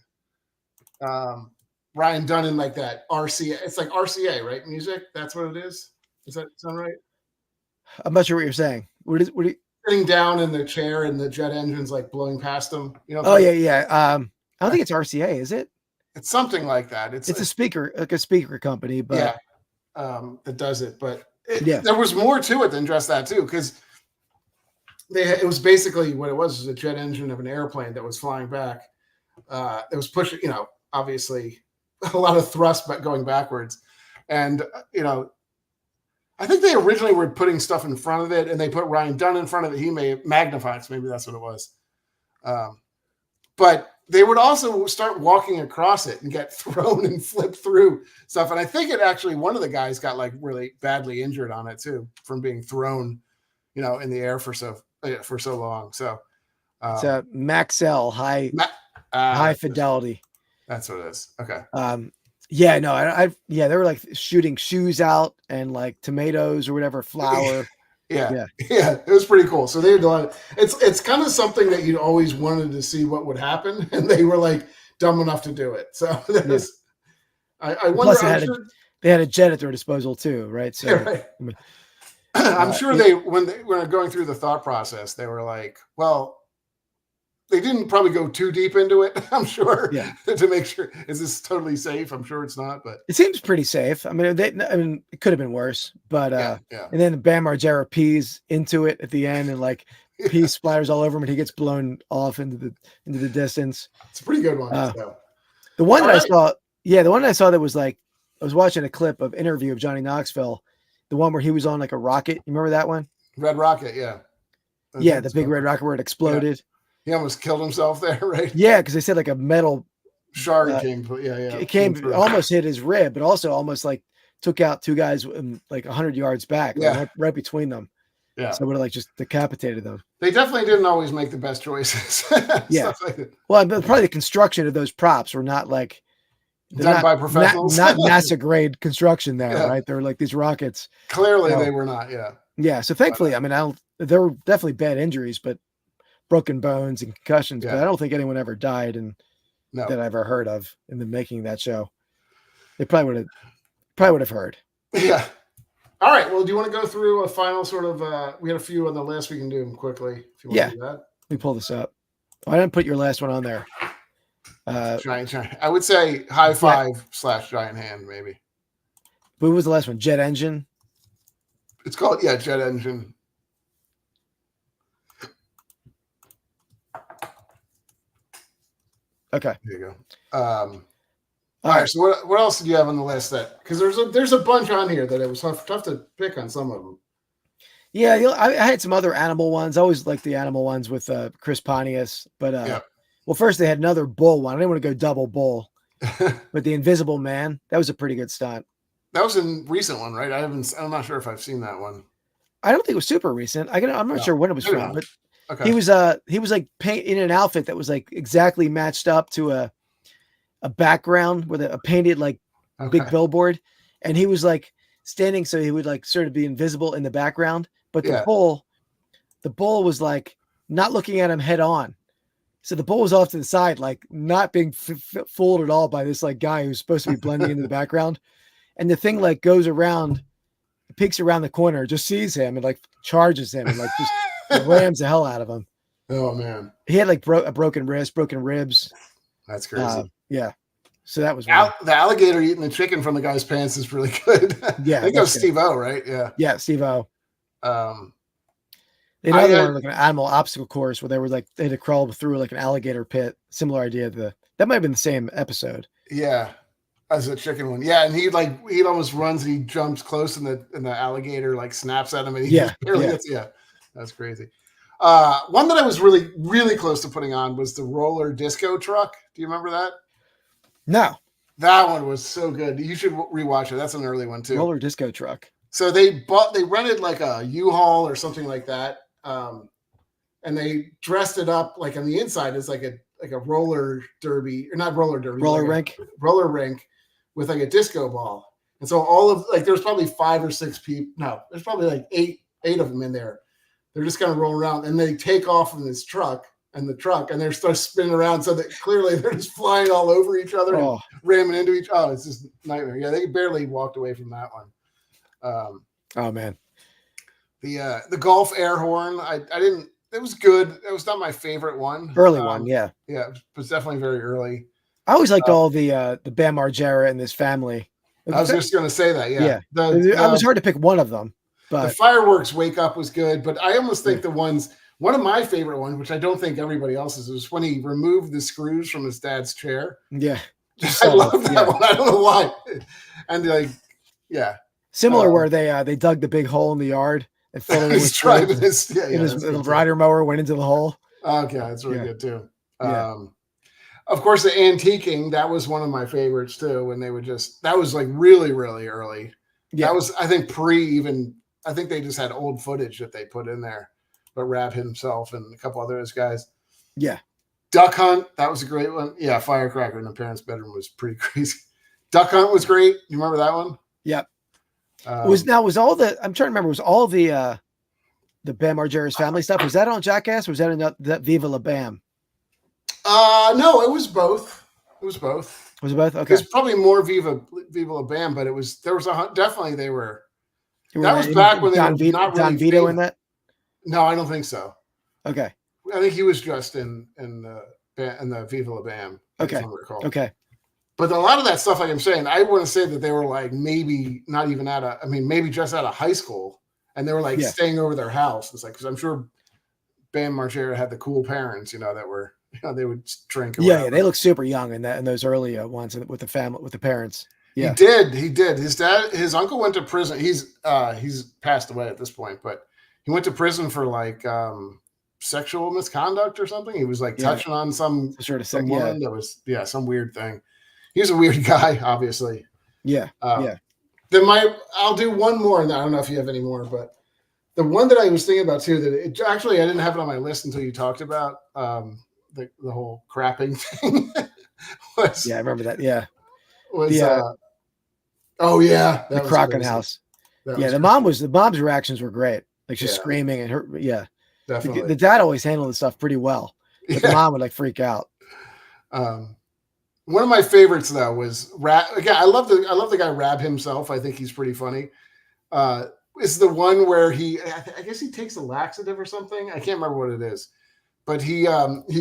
Ryan Dunn in like that RCA. It's like RCA, right? Music. That's what it is. Does that sound right? I'm not sure what you're saying. What are you sitting down in the chair and the jet engine's like blowing past him? Oh yeah. I don't think it's RCA, is it? It's something like that. It's a speaker, like a speaker company, but that does it. But there was more to it than just that too, because it was basically what it was a jet engine of an airplane that was flying back. It was pushing, obviously a lot of thrust, but going backwards. And, I think they originally were putting stuff in front of it, and they put Ryan Dunn in front of it. He may magnify it, so maybe that's what it was. But they would also start walking across it and get thrown and flip through stuff. And I think one of the guys got like really badly injured on it too, from being thrown, in the air for so long. So it's a Maxell high fidelity. That's what it is. Okay. Yeah, no, they were like shooting shoes out and like tomatoes or whatever, flour. Yeah, it was pretty cool. So they had a lot. It's kind of something that you always wanted to see what would happen, and they were like dumb enough to do it. So that was. I wonder. They had a jet at their disposal too, right? So right. I'm sure when they were going through the thought process, they were like, well. They didn't probably go too deep into it, I'm sure, to make sure, is this totally safe? I'm sure it's not, but it seems pretty safe. I mean, it could have been worse, but and then Bam Margera pees into it at the end, and like pee splatters all over him, and he gets blown off into the distance. It's a pretty good one. The one that I saw that was like, I was watching a clip of interview of Johnny Knoxville, the one where he was on like a rocket. You remember that one? Red Rocket, yeah. Yeah, the big red rocket where it exploded. Yeah. He almost killed himself there, right? Yeah, because they said like a metal shard came. It came almost hit his rib, but also almost like took out two guys like 100 yards back, right between them. Yeah, so it would have like just decapitated them. They definitely didn't always make the best choices. Yeah, like well, probably the construction of those props were not like done by professionals, not NASA grade construction there, right? They're like these rockets. Clearly, they were not. Yeah. So thankfully, I mean, there were definitely bad injuries, but. Broken bones and concussions, but I don't think anyone ever died that I ever heard of in the making of that show. They probably would have heard. Yeah. All right. Well, do you want to go through a final sort of we had a few on the list. We can do them quickly if you want to do that. Let me pull this up. I didn't put your last one on there. Giant. I would say high five / giant hand, maybe. What was the last one? Jet engine? It's called Jet engine. Okay. There you go. All right. So what else did you have on the list? Because there's a bunch on here that it was tough to pick on some of them. Yeah, I had some other animal ones. I always liked the animal ones with Chris Pontius, but well, first they had another bull one. I didn't want to go double bull, but the Invisible Man, that was a pretty good stunt. That was a recent one, right? I'm not sure if I've seen that one. I don't think it was super recent. I'm not sure when it was from, but. Okay. He was like in an outfit that was like exactly matched up to a background with a painted like big billboard, and he was like standing so he would like sort of be invisible in the background, but the bull was like not looking at him head on, so the bull was off to the side, like not being fooled at all by this like guy who's supposed to be blending into the background, and the thing like goes around, peeks around the corner, just sees him and like charges him and like just. Rams the hell out of him. Oh man, he had like a broken wrist, broken ribs. That's crazy. Yeah, so that was the alligator eating the chicken from the guy's pants is really good. Yeah, I think that was Steve-O, right? Yeah, Steve-O. They had like an animal obstacle course where they had to crawl through like an alligator pit. Similar idea. That might have been the same episode. Yeah, as a chicken one. Yeah, and he almost runs and he jumps close and the alligator like snaps at him and he barely gets. Yeah. That's crazy. One that I was really, really close to putting on was the roller disco truck. Do you remember that? No. That one was so good. You should rewatch it. That's an early one too. Roller disco truck. So they rented like a U-Haul or something like that. And they dressed it up like on the inside as like a roller derby, or not roller derby. Roller like rink. Roller rink with like a disco ball. And so all of like, there's probably 5 or 6 people. No, there's probably like eight of them in there. They're just kind of rolling around, and they take off from this truck, and they're start spinning around, so that clearly they're just flying all over each other and ramming into each other. Oh, it's just a nightmare. Yeah, they barely walked away from that one. Oh man, the golf air horn. I didn't. It was good. It was not my favorite one. Early one, yeah. Yeah, it was definitely very early. I always liked all the Bam Margera and his family. I was just going to say that. Yeah. It was hard to pick one of them. But the fireworks wake up was good, but I almost think the ones One of my favorite ones, which I don't think everybody else's, is when he removed the screws from his dad's chair. Yeah. I love that one. I don't know why. And like, yeah. Similar where they dug the big hole in the yard and filled it with driving his rider mower went into the hole. Okay, that's really good too. Of course, the antiquing, that was one of my favorites too. When they would that was like really, really early. Yeah. That was, I think, I think they just had old footage that they put in there, but Rab himself and a couple other guys. Yeah. Duck Hunt, that was a great one. Yeah, Firecracker in the parents' bedroom was pretty crazy. Duck Hunt was great. You remember that one? Yep. Was all the I'm trying to remember, was all the Bam Margera's family stuff, was that on Jackass or was that in that Viva La Bam? No, it was both. Was it both? Okay. It's probably more Viva La Bam, but definitely they were. That was back when they were not really Don Vito in that? No, I don't think so. Okay. I think he was just in the Viva La Bam. Okay. Okay. But a lot of that stuff, like I'm saying, I want to say that they were like maybe not even maybe just out of high school, and they were like staying over their house. It's like, because I'm sure Bam Margera had the cool parents, that were, they would drink. Yeah, they look super young in those early ones with the family, with the parents. Yeah, he did. His uncle went to prison. He's passed away at this point, but he went to prison for like sexual misconduct or something. He was like touching on some woman that was some weird thing. He's a weird guy, obviously. Yeah. Then I'll do one more, and I don't know if you have any more, but the one that I was thinking about too, that I didn't have it on my list until you talked about the whole crapping thing. I remember that. Yeah. The Crockett house. The mom's reactions were great. Like she's screaming and her. Yeah. Definitely. The dad always handled the stuff pretty well, but the mom would like freak out. One of my favorites though was Rab. Again, I love the guy Rab himself. I think he's pretty funny. It's the one where I guess he takes a laxative or something. I can't remember what it is, but he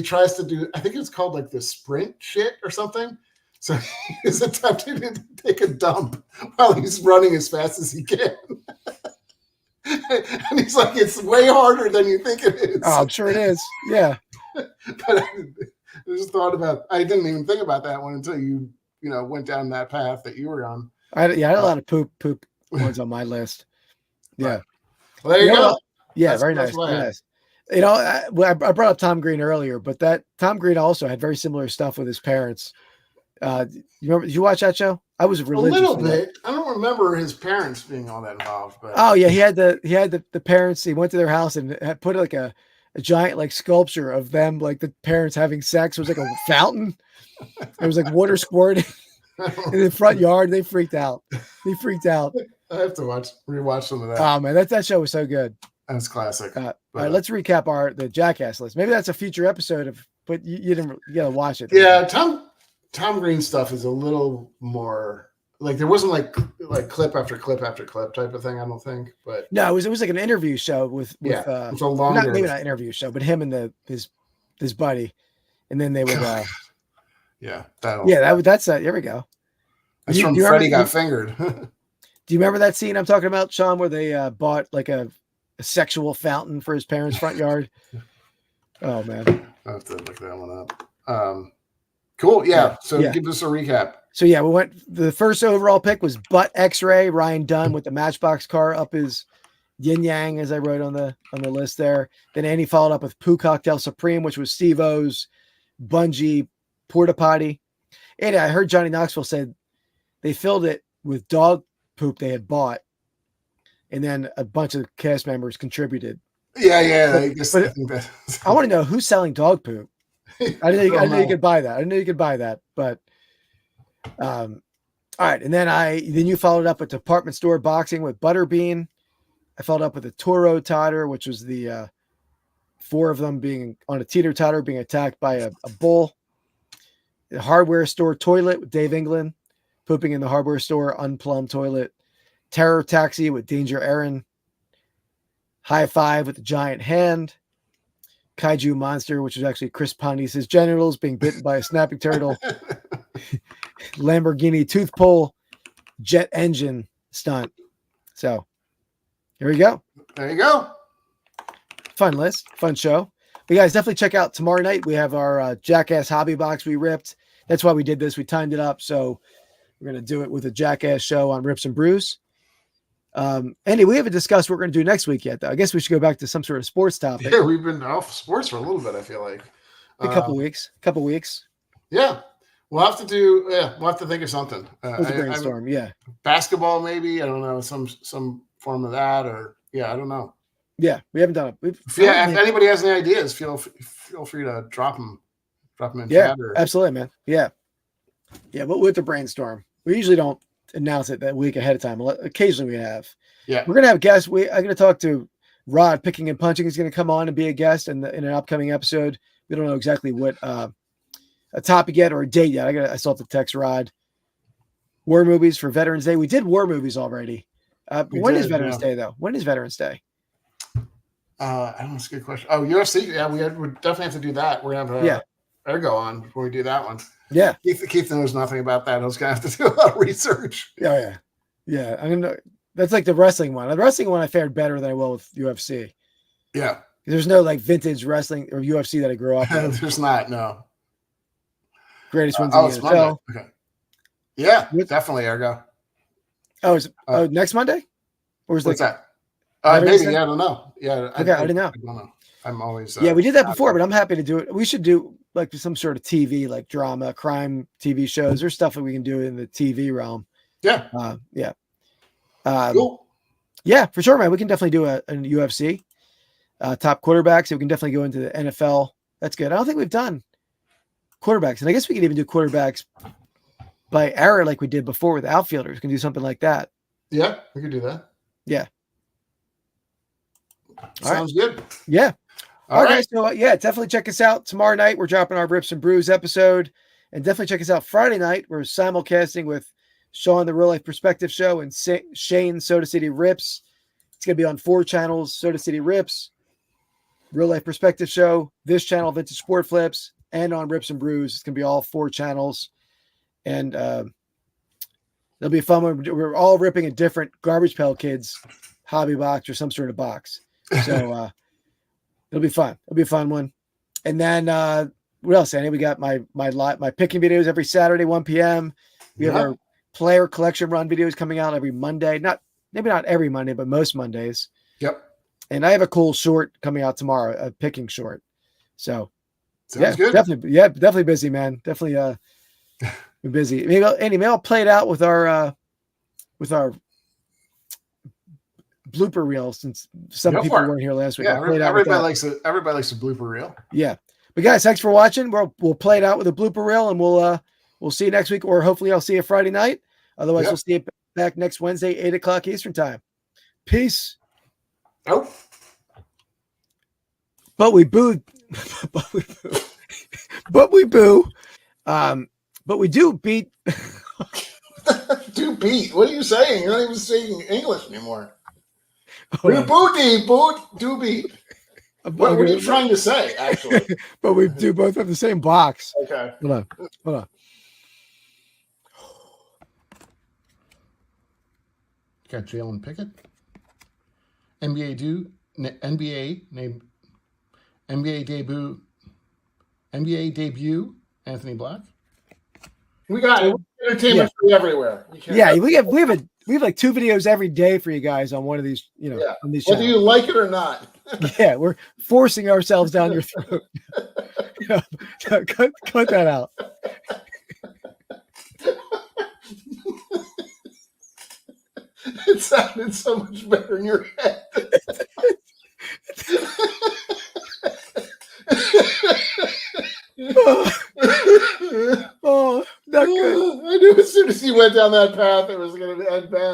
tries to do. I think it's called like the sprint shit or something. So he's attempting to take a dump while he's running as fast as he can. And he's like, it's way harder than you think it is. Oh, I'm sure it is. Yeah. But I didn't even think about that one until you went down that path that you were on. I had a lot of poop ones on my list. Yeah. Well, there you go. Yeah, very nice. Very nice. I brought up Tom Green earlier, but that Tom Green also had very similar stuff with his parents. You remember? Did you watch that show? I was religious. A little bit. I don't remember his parents being all that involved. But oh yeah, he had the parents. He went to their house and had put like a giant like sculpture of them, like the parents having sex. It was like a fountain. There was like water squirting in the front yard. They freaked out. I have to rewatch some of that. Oh man, that show was so good. That's classic. All right, let's recap the Jackass list. Maybe that's a future episode but you gotta watch it. Yeah, Tom Green stuff is a little more like there wasn't like clip after clip after clip type of thing. I don't think, but no, it was like an interview show with it's a longer, maybe not interview show, but him and his buddy, and then they would that's here we go. That's from Freddie Got Fingered. Do you remember that scene I'm talking about, Sean, where they bought like a sexual fountain for his parents' front yard? Oh man, I have to look that one up. Cool. Yeah. So give us a recap. So we went. The first overall pick was Butt X-Ray. Ryan Dunn with the Matchbox car up his yin yang, as I wrote on the list there. Then Andy followed up with Poo Cocktail Supreme, which was Steve-O's bungee porta potty. And I heard Johnny Knoxville said they filled it with dog poop they had bought, and then a bunch of cast members contributed. Yeah. I want to know who's selling dog poop. I know you could buy that. But all right. And then you followed up with department store boxing with Butterbean. I followed up with a Toro Totter, which was the 4 of them being on a teeter-totter being attacked by a bull. The hardware store toilet with Dave England pooping in the hardware store unplumbed toilet. Terror Taxi with Danger Aaron. High Five with the giant hand. Kaiju Monster, which was actually Chris Pontius' genitals being bitten by a snapping turtle. Lamborghini tooth pull, jet engine stunt. So here we go. There you go. Fun list, fun show. But guys, definitely check out tomorrow night. We have our Jackass hobby box we ripped. That's why we did this. We timed it up. So we're going to do it with a Jackass show on Rips and Brews. Andy, we haven't discussed what we're going to do next week yet, though. I guess we should go back to some sort of sports topic. Yeah, we've been off sports for a little bit, I feel like. A couple weeks. Yeah. We'll have to think of something. Brainstorm, yeah. Basketball, maybe. I don't know, some form of that, or I don't know. Yeah, we haven't done it. If anybody has any ideas, feel free to drop them in chat. Absolutely, man. Yeah, but with the brainstorm, we usually don't announce it that week ahead of time. Occasionally we have. Yeah, we're gonna have guests. I'm gonna talk to Rod Picking and Punching. He's gonna come on and be a guest in an upcoming episode. We don't know exactly what a topic yet or a date yet. I still have to text Rod. War movies for Veterans Day. We did war movies already. When is Veterans Day though? When is Veterans Day? I don't know. It's a good question. Oh, UFC. Yeah, we definitely have to do that. We're gonna have Ergo on before we do that one. Yeah, Keith knows nothing about that. I was gonna have to do a lot of research. Yeah. I'm gonna. That's like the wrestling one. The wrestling one I fared better than I will with UFC. Yeah, there's no like vintage wrestling or UFC that I grew up with. There's not. No. Greatest ones in the NFL. Okay. Yeah, definitely Ergo. Oh, next Monday? Or is what's that? Maybe. Yeah, I don't know. Yeah. Okay, I didn't know. I don't know. I'm always. We did that before, but I'm happy to do it. We should do like some sort of TV, like drama, crime TV shows, or stuff that we can do in the TV realm. Yeah. Cool. Yeah, for sure, man. We can definitely do a UFC top quarterbacks. We can definitely go into the NFL. That's good. I don't think we've done quarterbacks, and I guess we could even do quarterbacks by era like we did before with outfielders. We can do something like that. Yeah, we could do that. Yeah. Sounds good. Yeah. All right. So definitely check us out tomorrow night. We're dropping our Rips and Brews episode, and definitely check us out Friday night. We're simulcasting with Sean, the Real Life Perspective Show, and Shane, Soda City Rips. It's going to be on 4 channels: Soda City Rips, Real Life Perspective Show, this channel, Vintage Sport Flips, and on Rips and Brews. It's going to be all 4 channels, and it'll be fun. We're all ripping a different Garbage Pail Kids hobby box or some sort of box. So it'll be fun. It'll be a fun one. And then what else, Andy? We got my picking videos every Saturday, 1 p.m. We have our player collection run videos coming out every Monday. Maybe not every Monday, but most Mondays. Yep. And I have a cool short coming out tomorrow, a picking short. So sounds good. Definitely busy, man. Definitely busy. Maybe I'll play it out with our blooper reel, since some people weren't here last week. Yeah, everybody likes a blooper reel. Yeah, but guys, thanks for watching. We'll play it out with a blooper reel, and we'll see you next week, or hopefully I'll see you Friday night. Otherwise, we'll see you back next Wednesday, 8:00 Eastern time. Peace. Oh, but we booed. but we boo. But we do beat. Do beat? What are you saying? You're not even saying English anymore. Do beat. What are you trying to say, actually? But we do both have the same box. Okay. Hold on. Got Jalen Pickett. NBA debut, Anthony Black. We got entertainment for you everywhere. We have like 2 videos every day for you guys on one of these, on these whether you like it or not. Yeah, we're forcing ourselves down your throat. Cut that out. It sounded so much better in your head. Oh, not good. I knew as soon as you went down that path, it was going to end bad.